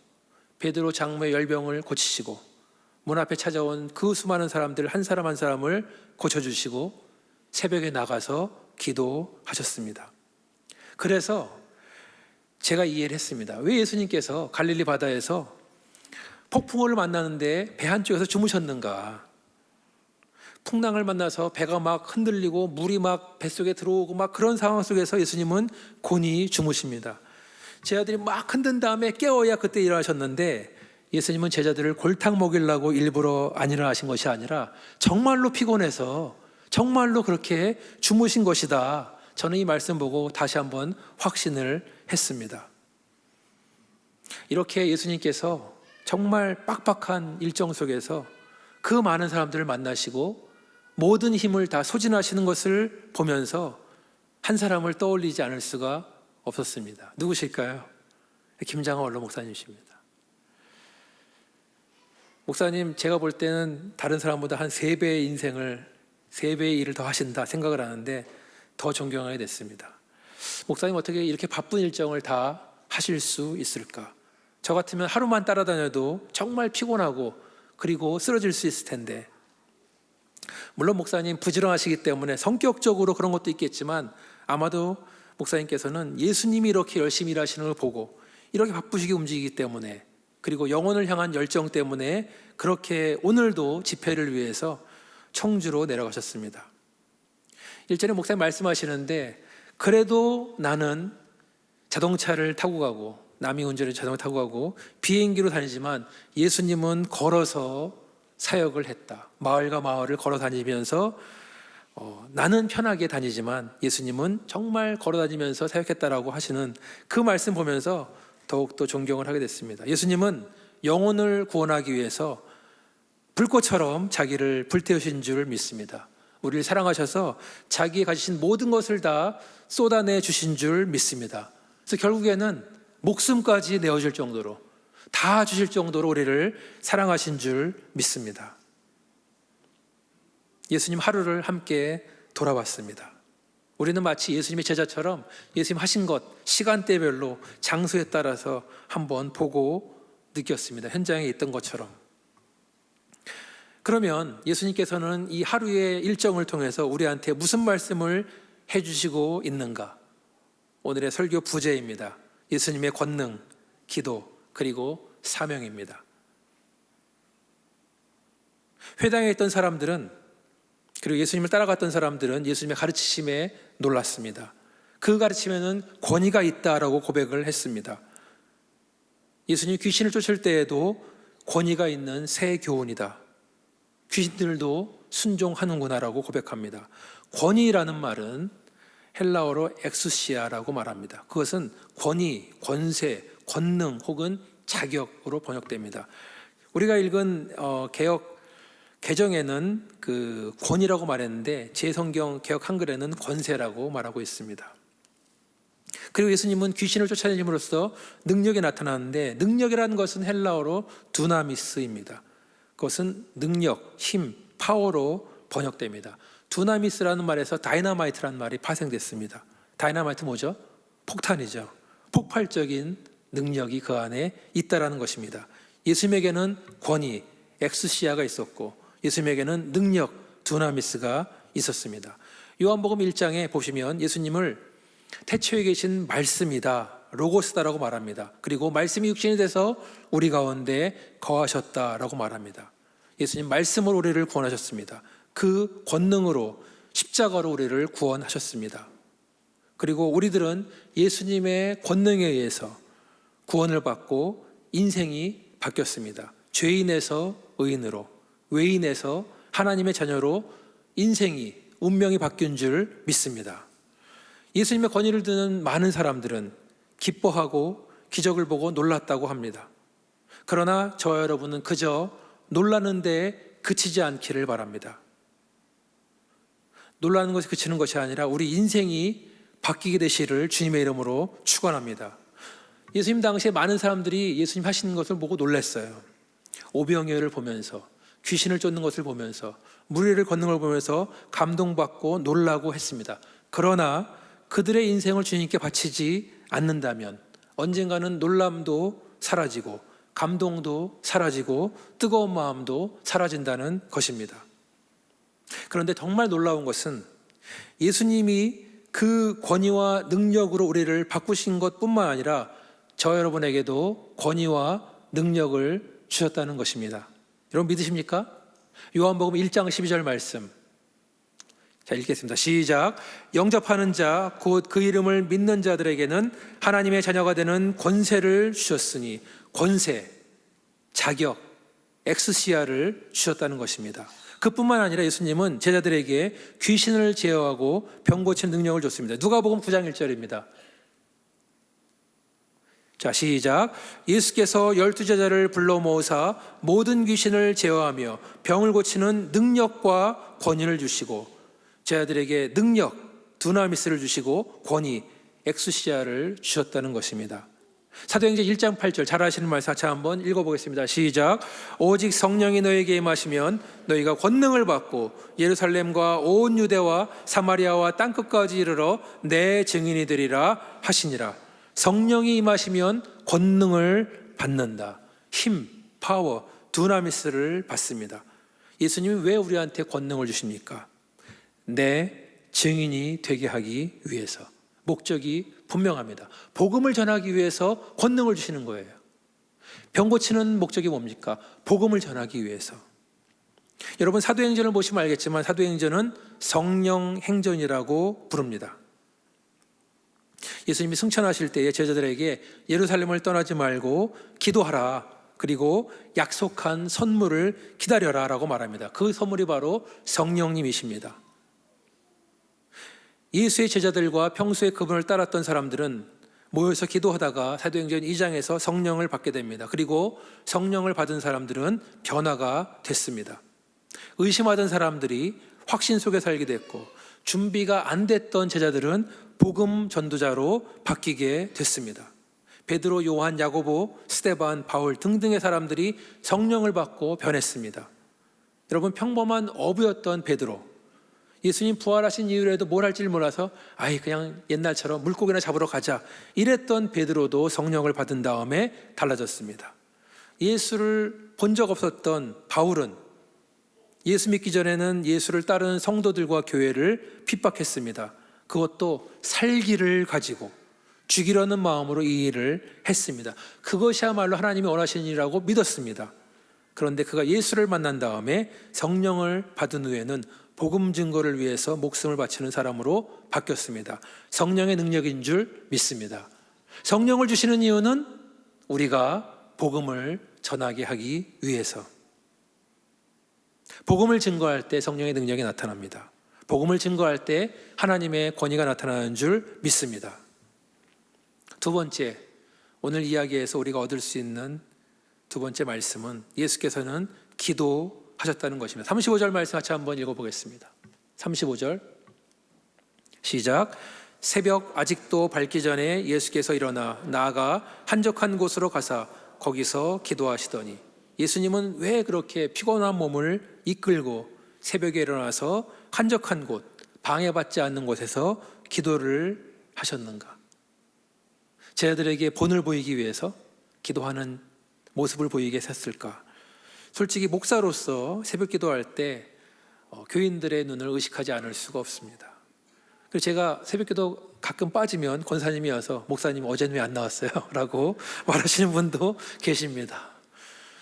베드로 장모의 열병을 고치시고 문 앞에 찾아온 그 수많은 사람들 한 사람 한 사람을 고쳐주시고 새벽에 나가서 기도하셨습니다. 그래서 제가 이해를 했습니다. 왜 예수님께서 갈릴리 바다에서 폭풍우를 만나는데 배 한쪽에서 주무셨는가? 풍랑을 만나서 배가 막 흔들리고 물이 막 뱃속에 들어오고 막 그런 상황 속에서 예수님은 곤히 주무십니다. 제자들이 막 흔든 다음에 깨워야 그때 일어나셨는데 예수님은 제자들을 골탕 먹이려고 일부러 안 일어나신 것이 아니라 정말로 피곤해서 정말로 그렇게 주무신 것이다. 저는 이 말씀 보고 다시 한번 확신을 했습니다. 이렇게 예수님께서 정말 빡빡한 일정 속에서 그 많은 사람들을 만나시고 모든 힘을 다 소진하시는 것을 보면서 한 사람을 떠올리지 않을 수가 없었습니다. 누구실까요? 김장하 원로 목사님이십니다. 목사님, 제가 볼 때는 다른 사람보다 한 3배의 인생을, 3배의 일을 더 하신다 생각을 하는데 더 존경하게 됐습니다. 목사님 어떻게 이렇게 바쁜 일정을 다 하실 수 있을까? 저 같으면 하루만 따라다녀도 정말 피곤하고 그리고 쓰러질 수 있을 텐데, 물론 목사님 부지런하시기 때문에 성격적으로 그런 것도 있겠지만 아마도 목사님께서는 예수님이 이렇게 열심히 일하시는 걸 보고 이렇게 바쁘시게 움직이기 때문에, 그리고 영혼을 향한 열정 때문에 그렇게 오늘도 집회를 위해서 청주로 내려가셨습니다. 1절에 목사님 말씀하시는데, 그래도 나는 자동차를 타고 가고 남이 운전을 자동차 타고 가고 비행기로 다니지만 예수님은 걸어서 사역을 했다. 마을과 마을을 걸어 다니면서 나는 편하게 다니지만 예수님은 정말 걸어 다니면서 사역했다라고 하시는 그 말씀 보면서 더욱더 존경을 하게 됐습니다. 예수님은 영혼을 구원하기 위해서 불꽃처럼 자기를 불태우신 줄 믿습니다. 우리를 사랑하셔서 자기 가지신 모든 것을 다 쏟아내 주신 줄 믿습니다. 그래서 결국에는 목숨까지 내어줄 정도로, 다 주실 정도로 우리를 사랑하신 줄 믿습니다. 예수님 하루를 함께 돌아봤습니다. 우리는 마치 예수님의 제자처럼 예수님 하신 것 시간대별로 장소에 따라서 한번 보고 느꼈습니다. 현장에 있던 것처럼. 그러면 예수님께서는 이 하루의 일정을 통해서 우리한테 무슨 말씀을 해주시고 있는가? 오늘의 설교 부제입니다. 예수님의 권능, 기도, 그리고 사명입니다. 회당에 있던 사람들은, 그리고 예수님을 따라갔던 사람들은 예수님의 가르치심에 놀랐습니다. 그 가르침에는 권위가 있다라고 고백을 했습니다. 예수님이 귀신을 쫓을 때에도 권위가 있는 새 교훈이다. 귀신들도 순종하는구나라고 고백합니다. 권위라는 말은 헬라어로 엑수시아라고 말합니다. 그것은 권위, 권세, 권능 혹은 자격으로 번역됩니다. 우리가 읽은 개역 개정에는 그 권위라고 말했는데 제 성경 개역 한글에는 권세라고 말하고 있습니다. 그리고 예수님은 귀신을 쫓아내심으로써 능력이 나타나는데, 능력이라는 것은 헬라어로 두나미스입니다. 그것은 능력, 힘, 파워로 번역됩니다. 두나미스라는 말에서 다이너마이트라는 말이 파생됐습니다. 다이너마이트 뭐죠? 폭탄이죠. 폭발적인 능력이 그 안에 있다라는 것입니다. 예수님에게는 권위, 엑스시아가 있었고 예수님에게는 능력, 두나미스가 있었습니다. 요한복음 1장에 보시면 예수님을 태초에 계신 말씀이다, 로고스다라고 말합니다. 그리고 말씀이 육신이 돼서 우리 가운데 거하셨다라고 말합니다. 예수님 말씀으로 우리를 구원하셨습니다. 그 권능으로 십자가로 우리를 구원하셨습니다. 그리고 우리들은 예수님의 권능에 의해서 구원을 받고 인생이 바뀌었습니다. 죄인에서 의인으로, 외인에서 하나님의 자녀로 인생이, 운명이 바뀐 줄 믿습니다. 예수님의 권위를 듣는 많은 사람들은 기뻐하고 기적을 보고 놀랐다고 합니다. 그러나 저와 여러분은 그저 놀라는 데 그치지 않기를 바랍니다. 놀라는 것이 그치는 것이 아니라 우리 인생이 바뀌게 되시를 주님의 이름으로 축원합니다. 예수님 당시에 많은 사람들이 예수님 하시는 것을 보고 놀랐어요. 오병이어를 보면서, 귀신을 쫓는 것을 보면서, 무리를 걷는 걸 보면서 감동받고 놀라고 했습니다. 그러나 그들의 인생을 주님께 바치지 않는다면 언젠가는 놀람도 사라지고 감동도 사라지고 뜨거운 마음도 사라진다는 것입니다. 그런데 정말 놀라운 것은 예수님이 그 권위와 능력으로 우리를 바꾸신 것뿐만 아니라 저 여러분에게도 권위와 능력을 주셨다는 것입니다. 여러분 믿으십니까? 요한복음 1장 12절 말씀, 자 읽겠습니다. 시작. 영접하는 자 곧 그 이름을 믿는 자들에게는 하나님의 자녀가 되는 권세를 주셨으니, 권세, 자격, 엑스시아를 주셨다는 것입니다. 그뿐만 아니라 예수님은 제자들에게 귀신을 제어하고 병 고치는 능력을 줬습니다. 누가복음 9장 1절입니다. 자 시작. 예수께서 12제자를 불러 모으사 모든 귀신을 제어하며 병을 고치는 능력과 권위를 주시고, 제자들에게 능력, 두나미스를 주시고 권위, 엑스시아를 주셨다는 것입니다. 사도행전 1장 8절 잘 아시는 말씀 같이 한번 읽어보겠습니다. 시작. 오직 성령이 너에게 임하시면 너희가 권능을 받고 예루살렘과 온 유대와 사마리아와 땅끝까지 이르러 내 증인이 되리라 하시니라. 성령이 임하시면 권능을 받는다. 힘, 파워, 두나미스를 받습니다. 예수님이 왜 우리한테 권능을 주십니까? 내 증인이 되게 하기 위해서. 목적이 분명합니다. 복음을 전하기 위해서 권능을 주시는 거예요. 병 고치는 목적이 뭡니까? 복음을 전하기 위해서. 여러분 사도행전을 보시면 알겠지만 사도행전은 성령 행전이라고 부릅니다. 예수님이 승천하실 때에 제자들에게 예루살렘을 떠나지 말고 기도하라, 그리고 약속한 선물을 기다려라 라고 말합니다. 그 선물이 바로 성령님이십니다. 예수의 제자들과 평소에 그분을 따랐던 사람들은 모여서 기도하다가 사도행전 2장에서 성령을 받게 됩니다. 그리고 성령을 받은 사람들은 변화가 됐습니다. 의심하던 사람들이 확신 속에 살게 됐고, 준비가 안 됐던 제자들은 복음 전도자로 바뀌게 됐습니다. 베드로, 요한, 야고보, 스데반, 바울 등등의 사람들이 성령을 받고 변했습니다. 여러분 평범한 어부였던 베드로, 예수님 부활하신 이후에도 뭘 할지 몰라서 그냥 옛날처럼 물고기나 잡으러 가자 이랬던 베드로도 성령을 받은 다음에 달라졌습니다. 예수를 본 적 없었던 바울은 예수 믿기 전에는 예수를 따르는 성도들과 교회를 핍박했습니다. 그것도 살기를 가지고 죽이려는 마음으로 이 일을 했습니다. 그것이야말로 하나님이 원하시는 일이라고 믿었습니다. 그런데 그가 예수를 만난 다음에 성령을 받은 후에는 복음 증거를 위해서 목숨을 바치는 사람으로 바뀌었습니다. 성령의 능력인 줄 믿습니다. 성령을 주시는 이유는 우리가 복음을 전하게 하기 위해서. 복음을 증거할 때 성령의 능력이 나타납니다. 복음을 증거할 때 하나님의 권위가 나타나는 줄 믿습니다. 두 번째, 오늘 이야기에서 우리가 얻을 수 있는 두 번째 말씀은 예수께서는 기도하셨다는 것입니다. 35절 말씀 같이 한번 읽어보겠습니다. 35절 시작. 새벽 아직도 밝기 전에 예수께서 일어나 나아가 한적한 곳으로 가사 거기서 기도하시더니, 예수님은 왜 그렇게 피곤한 몸을 이끌고 새벽에 일어나서 한적한 곳, 방해받지 않는 곳에서 기도를 하셨는가? 제자들에게 본을 보이기 위해서 기도하는 모습을 보이게 했을까? 솔직히 목사로서 새벽 기도할 때 교인들의 눈을 의식하지 않을 수가 없습니다. 그래서 제가 새벽 기도 가끔 빠지면 권사님이 와서 목사님 어제는 왜 안 나왔어요? 라고 말하시는 분도 계십니다.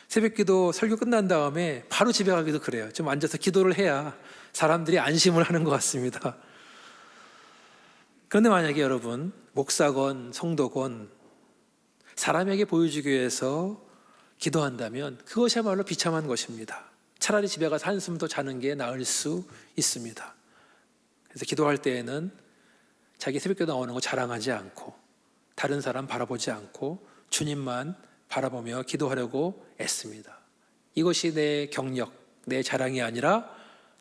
새벽 기도 설교 끝난 다음에 바로 집에 가기도 그래요. 좀 앉아서 기도를 해야 사람들이 안심을 하는 것 같습니다. 그런데 만약에 여러분, 목사건 성도건 사람에게 보여주기 위해서 기도한다면 그것이야말로 비참한 것입니다. 차라리 집에 가서 한숨 더 자는 게 나을 수 있습니다. 그래서 기도할 때에는 자기 새벽 기도 나오는 거 자랑하지 않고 다른 사람 바라보지 않고 주님만 바라보며 기도하려고 애씁니다. 이것이 내 경력, 내 자랑이 아니라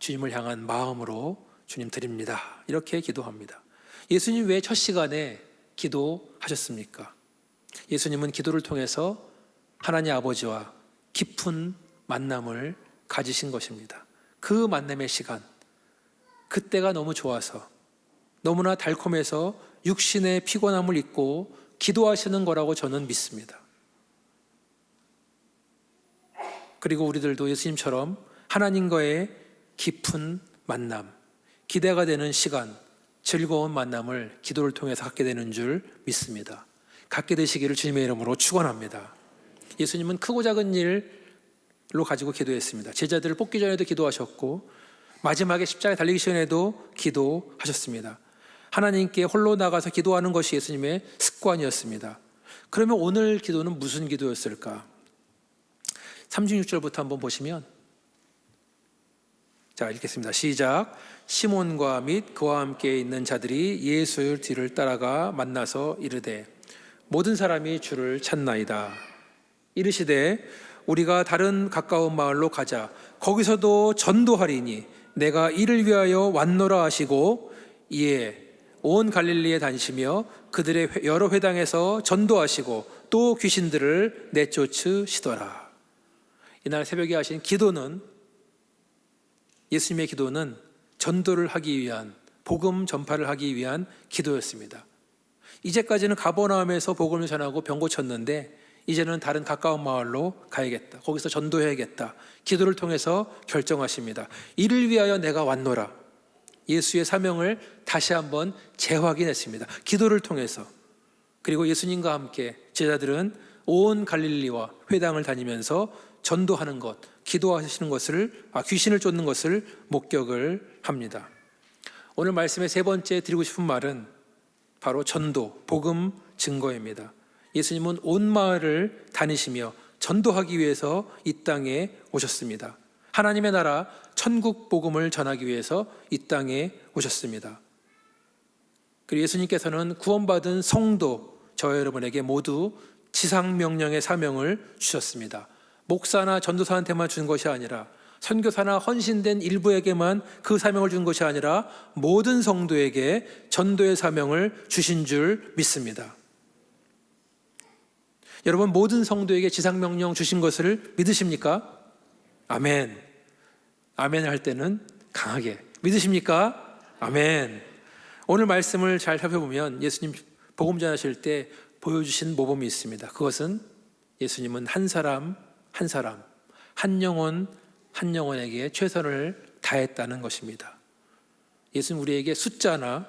주님을 향한 마음으로 주님 드립니다. 이렇게 기도합니다. 예수님 왜 첫 시간에 기도하셨습니까? 예수님은 기도를 통해서 하나님 아버지와 깊은 만남을 가지신 것입니다. 그 만남의 시간, 그때가 너무 좋아서 너무나 달콤해서 육신의 피곤함을 잊고 기도하시는 거라고 저는 믿습니다. 그리고 우리들도 예수님처럼 하나님과의 깊은 만남, 기대가 되는 시간, 즐거운 만남을 기도를 통해서 갖게 되는 줄 믿습니다. 갖게 되시기를 주님의 이름으로 축원합니다. 예수님은 크고 작은 일로 가지고 기도했습니다. 제자들을 뽑기 전에도 기도하셨고 마지막에 십자가에 달리기 전에도 기도하셨습니다. 하나님께 홀로 나가서 기도하는 것이 예수님의 습관이었습니다. 그러면 오늘 기도는 무슨 기도였을까? 36절부터 한번 보시면, 자, 읽겠습니다. 시작. 시몬과 및 그와 함께 있는 자들이 예수의 뒤를 따라가 만나서 이르되 모든 사람이 주를 찾나이다. 이르시되 우리가 다른 가까운 마을로 가자. 거기서도 전도하리니 내가 이를 위하여 왔노라 하시고 이에 온 갈릴리에 다니시며 그들의 여러 회당에서 전도하시고 또 귀신들을 내쫓으시더라. 이날 새벽에 하신 기도는, 예수님의 기도는 전도를 하기 위한, 복음 전파를 하기 위한 기도였습니다. 이제까지는 가버나움에서 복음을 전하고 병 고쳤는데 이제는 다른 가까운 마을로 가야겠다. 거기서 전도해야겠다. 기도를 통해서 결정하십니다. 이를 위하여 내가 왔노라. 예수의 사명을 다시 한번 재확인했습니다. 기도를 통해서. 그리고 예수님과 함께 제자들은 온 갈릴리와 회당을 다니면서 전도하는 것, 기도하시는 것을, 귀신을 쫓는 것을 목격을 합니다. 오늘 말씀의 세 번째 드리고 싶은 말은 바로 전도, 복음 증거입니다. 예수님은 온 마을을 다니시며 전도하기 위해서 이 땅에 오셨습니다. 하나님의 나라 천국 복음을 전하기 위해서 이 땅에 오셨습니다. 그리고 예수님께서는 구원받은 성도, 저와 여러분에게 모두 지상명령의 사명을 주셨습니다. 목사나 전도사한테만 준 것이 아니라, 선교사나 헌신된 일부에게만 그 사명을 준 것이 아니라 모든 성도에게 전도의 사명을 주신 줄 믿습니다. 여러분, 모든 성도에게 지상명령 주신 것을 믿으십니까? 아멘. 아멘 할 때는 강하게 믿으십니까? 아멘. 오늘 말씀을 잘 살펴보면 예수님 복음 전하실 때 보여주신 모범이 있습니다. 그것은 예수님은 한 사람 한 사람, 한 영혼 한 영혼에게 최선을 다했다는 것입니다. 예수는 우리에게 숫자나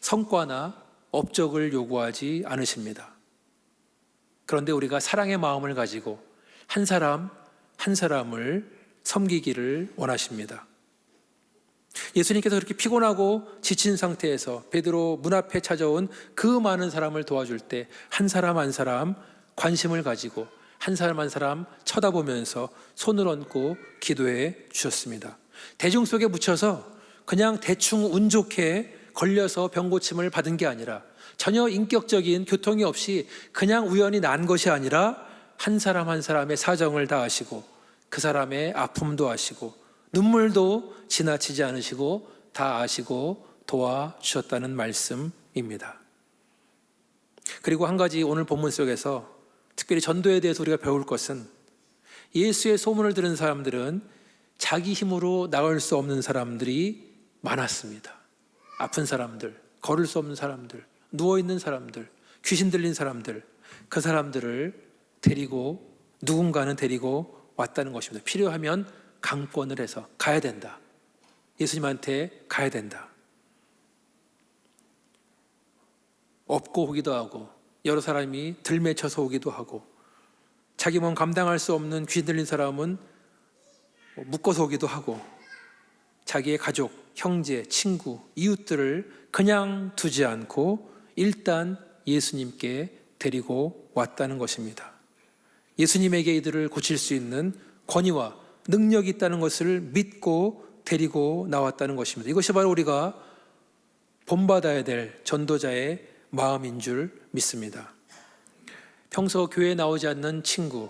성과나 업적을 요구하지 않으십니다. 그런데 우리가 사랑의 마음을 가지고 한 사람 한 사람을 섬기기를 원하십니다. 예수님께서 그렇게 피곤하고 지친 상태에서 베드로 문 앞에 찾아온 그 많은 사람을 도와줄 때 한 사람 한 사람 관심을 가지고 한 사람 한 사람 쳐다보면서 손을 얹고 기도해 주셨습니다. 대중 속에 묻혀서 그냥 대충 운 좋게 걸려서 병 고침을 받은 게 아니라, 전혀 인격적인 교통이 없이 그냥 우연히 난 것이 아니라 한 사람 한 사람의 사정을 다 아시고 그 사람의 아픔도 아시고 눈물도 지나치지 않으시고 다 아시고 도와주셨다는 말씀입니다. 그리고 한 가지 오늘 본문 속에서 특별히 전도에 대해서 우리가 배울 것은, 예수의 소문을 들은 사람들은 자기 힘으로 나올 수 없는 사람들이 많았습니다. 아픈 사람들, 걸을 수 없는 사람들, 누워있는 사람들, 귀신 들린 사람들, 그 사람들을 데리고 누군가는 데리고 왔다는 것입니다. 필요하면 강권을 해서 가야 된다. 예수님한테 가야 된다. 업고 오기도 하고 여러 사람이 들매쳐서 오기도 하고 자기 몸 감당할 수 없는 귀신 들린 사람은 묶어서 오기도 하고 자기의 가족, 형제, 친구, 이웃들을 그냥 두지 않고 일단 예수님께 데리고 왔다는 것입니다. 예수님에게 이들을 고칠 수 있는 권위와 능력이 있다는 것을 믿고 데리고 나왔다는 것입니다. 이것이 바로 우리가 본받아야 될 전도자의 마음인 줄 믿습니다. 평소 교회에 나오지 않는 친구,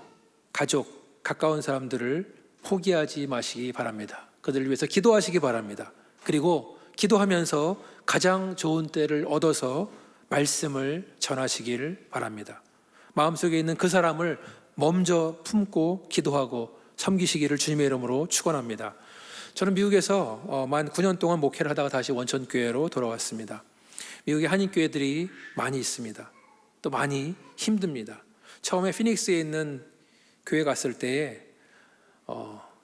가족, 가까운 사람들을 포기하지 마시기 바랍니다. 그들을 위해서 기도하시기 바랍니다. 그리고 기도하면서 가장 좋은 때를 얻어서 말씀을 전하시길 바랍니다. 마음속에 있는 그 사람을 먼저 품고 기도하고 섬기시기를 주님의 이름으로 축원합니다. 저는 미국에서 만 9년 동안 목회를 하다가 다시 원천교회로 돌아왔습니다. 미국에 한인교회들이 많이 있습니다. 또 많이 힘듭니다. 처음에 피닉스에 있는 교회 갔을 때에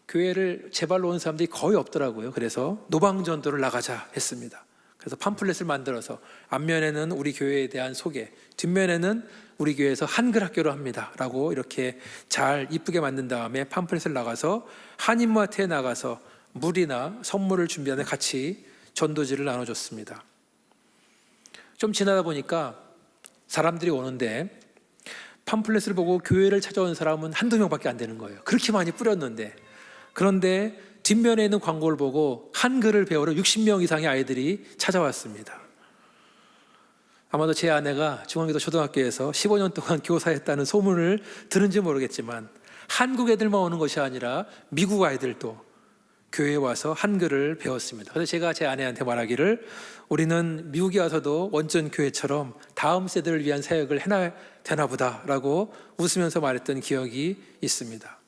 교회를 제발로 온 사람들이 거의 없더라고요. 그래서 노방전도를 나가자 했습니다. 그래서 팜플렛을 만들어서 앞면에는 우리 교회에 대한 소개, 뒷면에는 우리 교회에서 한글 학교를 합니다 라고 이렇게 잘 이쁘게 만든 다음에 팜플렛을 나가서 한인마트에 나가서 물이나 선물을 준비하는 같이 전도지를 나눠줬습니다. 좀 지나다 보니까 사람들이 오는데 팜플렛을 보고 교회를 찾아온 사람은 한두 명밖에 안 되는 거예요. 그렇게 많이 뿌렸는데. 그런데 뒷면에 있는 광고를 보고 한글을 배우러 60명 이상의 아이들이 찾아왔습니다. 아마도 제 아내가 중앙기도 초등학교에서 15년 동안 교사했다는 소문을 들은지 모르겠지만 한국 애들만 오는 것이 아니라 미국 아이들도 교회에 와서 한글을 배웠습니다. 그래서 제가 제 아내한테 말하기를 우리는 미국에 와서도 원전교회처럼 다음 세대를 위한 사역을 해야 되나 보다 라고 웃으면서 말했던 기억이 있습니다.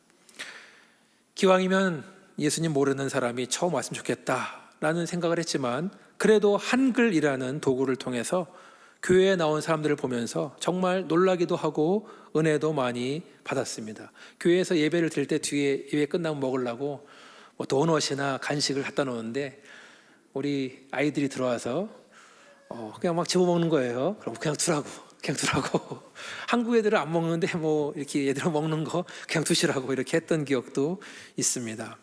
기왕이면 예수님 모르는 사람이 처음 왔으면 좋겠다라는 생각을 했지만 그래도 한글이라는 도구를 통해서 교회에 나온 사람들을 보면서 정말 놀라기도 하고 은혜도 많이 받았습니다. 교회에서 예배를 드릴 때 뒤에 예배 끝나면 먹으려고 도넛이나 간식을 갖다 놓는데 우리 아이들이 들어와서 그냥 막 집어먹는 거예요. 그럼 그냥 두라고 한국 애들은 안 먹는데 이렇게 얘들은 먹는 거 그냥 두시라고 이렇게 했던 기억도 있습니다.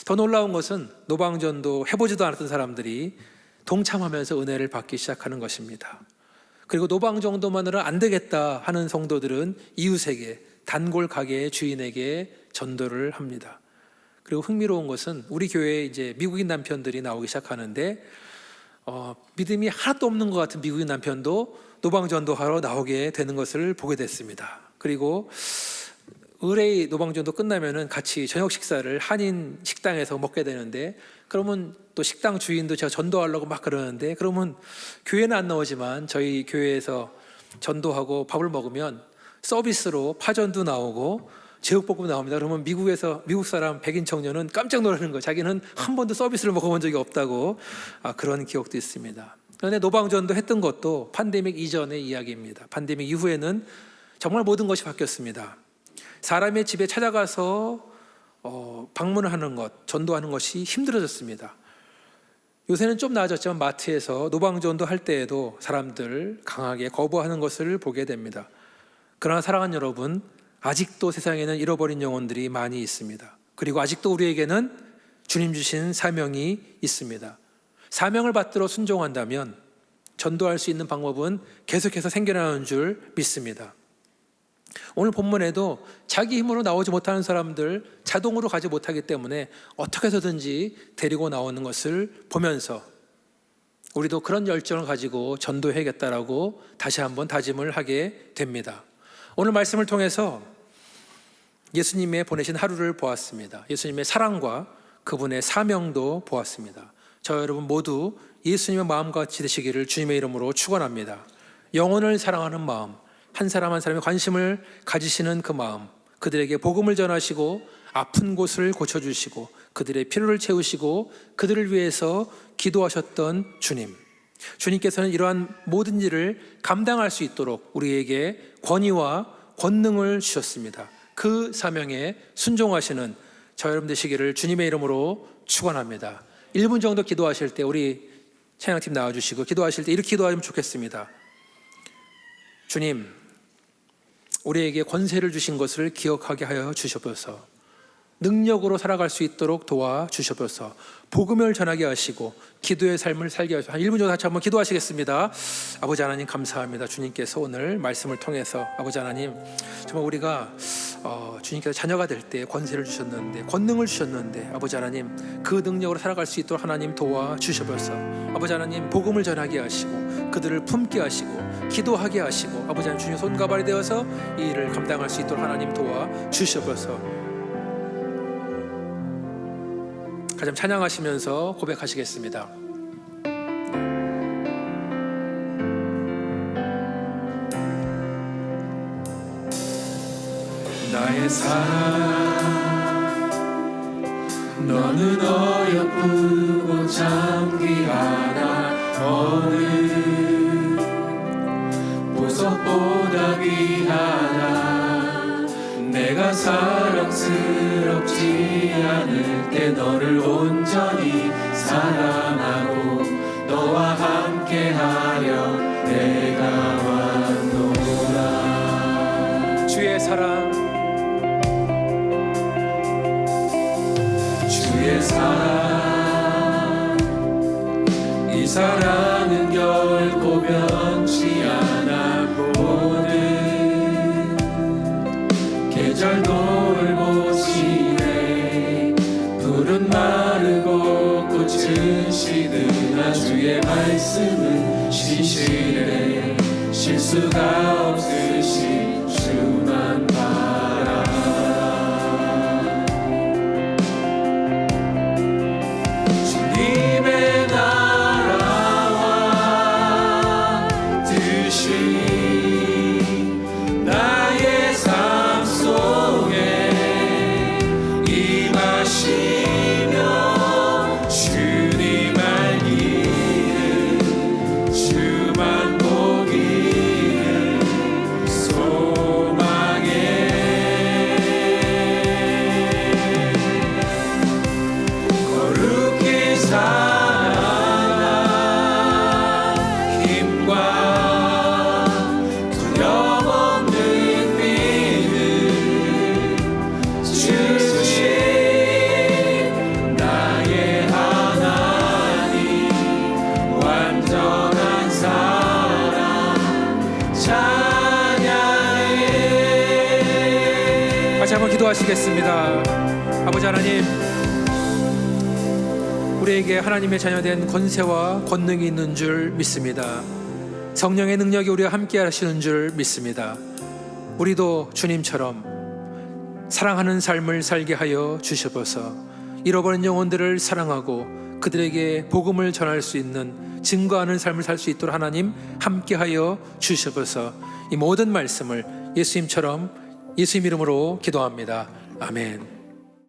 더 놀라운 것은 노방전도 해보지도 않았던 사람들이 동참하면서 은혜를 받기 시작하는 것입니다. 그리고 노방전도만으로는 안 되겠다 하는 성도들은 이웃에게, 단골 가게의 주인에게 전도를 합니다. 그리고 흥미로운 것은 우리 교회에 이제 미국인 남편들이 나오기 시작하는데 믿음이 하나도 없는 것 같은 미국인 남편도 노방전도하러 나오게 되는 것을 보게 됐습니다. 그리고 의뢰 노방전도 끝나면은 같이 저녁 식사를 한인 식당에서 먹게 되는데 그러면 또 식당 주인도 제가 전도하려고 막 그러는데 그러면 교회는 안 나오지만 저희 교회에서 전도하고 밥을 먹으면 서비스로 파전도 나오고 제육볶음 나옵니다. 그러면 미국 사람 백인 청년은 깜짝 놀라는 거예요. 자기는 한 번도 서비스를 먹어본 적이 없다고 그런 기억도 있습니다. 그런데 노방전도 했던 것도 팬데믹 이전의 이야기입니다. 팬데믹 이후에는 정말 모든 것이 바뀌었습니다. 사람의 집에 찾아가서 방문을 하는 것, 전도하는 것이 힘들어졌습니다. 요새는 좀 나아졌지만 마트에서 노방전도 할 때에도 사람들 강하게 거부하는 것을 보게 됩니다. 그러나 사랑하는 여러분, 아직도 세상에는 잃어버린 영혼들이 많이 있습니다. 그리고 아직도 우리에게는 주님 주신 사명이 있습니다. 사명을 받들어 순종한다면 전도할 수 있는 방법은 계속해서 생겨나는 줄 믿습니다. 오늘 본문에도 자기 힘으로 나오지 못하는 사람들, 자동으로 가지 못하기 때문에 어떻게 해서든지 데리고 나오는 것을 보면서 우리도 그런 열정을 가지고 전도해야겠다라고 다시 한번 다짐을 하게 됩니다. 오늘 말씀을 통해서 예수님의 보내신 하루를 보았습니다. 예수님의 사랑과 그분의 사명도 보았습니다. 저 여러분 모두 예수님의 마음과 같이 되시기를 주님의 이름으로 축원합니다. 영혼을 사랑하는 마음, 한 사람 한 사람의 관심을 가지시는 그 마음, 그들에게 복음을 전하시고 아픈 곳을 고쳐주시고 그들의 필요를 채우시고 그들을 위해서 기도하셨던 주님, 주님께서는 이러한 모든 일을 감당할 수 있도록 우리에게 권위와 권능을 주셨습니다. 그 사명에 순종하시는 저 여러분 되시기를 주님의 이름으로 축원합니다. 1분 정도 기도하실 때 우리 찬양팀 나와주시고 기도하실 때 이렇게 기도하면 좋겠습니다. 주님, 우리에게 권세를 주신 것을 기억하게 하여 주시옵소서. 능력으로 살아갈 수 있도록 도와주시옵소서. 복음을 전하게 하시고 기도의 삶을 살게 하시고, 한 1분 정도 같이 한번 기도하시겠습니다. 아버지 하나님 감사합니다. 주님께서 오늘 말씀을 통해서 아버지 하나님, 정말 우리가 주님께서 자녀가 될 때 권세를 주셨는데, 권능을 주셨는데, 아버지 하나님 그 능력으로 살아갈 수 있도록 하나님 도와주시옵소서. 아버지 하나님 복음을 전하게 하시고 그들을 품게 하시고 기도하게 하시고, 아버지 하나님 주님 손과 발이 되어서 이 일을 감당할 수 있도록 하나님 도와주시옵소서. 가장 찬양하시면서 고백하시겠습니다. 나의 사랑 너는 어여쁘고 장귀하다 어느 보석보다 귀하다 내가 사랑스럽지 않을 때 너를 온전히 사랑하고 너와 함께하려 내가 왔노라. 주의 사랑, 주의 사랑 이 사랑은 결코 변치 않아 모든 계절 돌보시네 푸른 마르고 꽃은 시드나 주의 말씀은 신실해 실수가 없으신 주만 바라라. 주님의 나라와 뜻이 나의 삶 속에 임하시며 주님 알기를 주만 보기를 소망해 거룩히 살아가 힘과 두려움없는 믿음 주신 나의 하나님 완전한 사랑 찬양해. 같이 한번 기도하시겠습니다. 아버지 하나님, 우리에게 하나님의 자녀된 권세와 권능이 있는 줄 믿습니다. 성령의 능력이 우리와 함께 하시는 줄 믿습니다. 우리도 주님처럼 사랑하는 삶을 살게 하여 주시옵소서. 잃어버린 영혼들을 사랑하고 그들에게 복음을 전할 수 있는 증거하는 삶을 살 수 있도록 하나님 함께 하여 주시옵소서. 이 모든 말씀을 예수님처럼 예수님 이름으로 기도합니다. 아멘.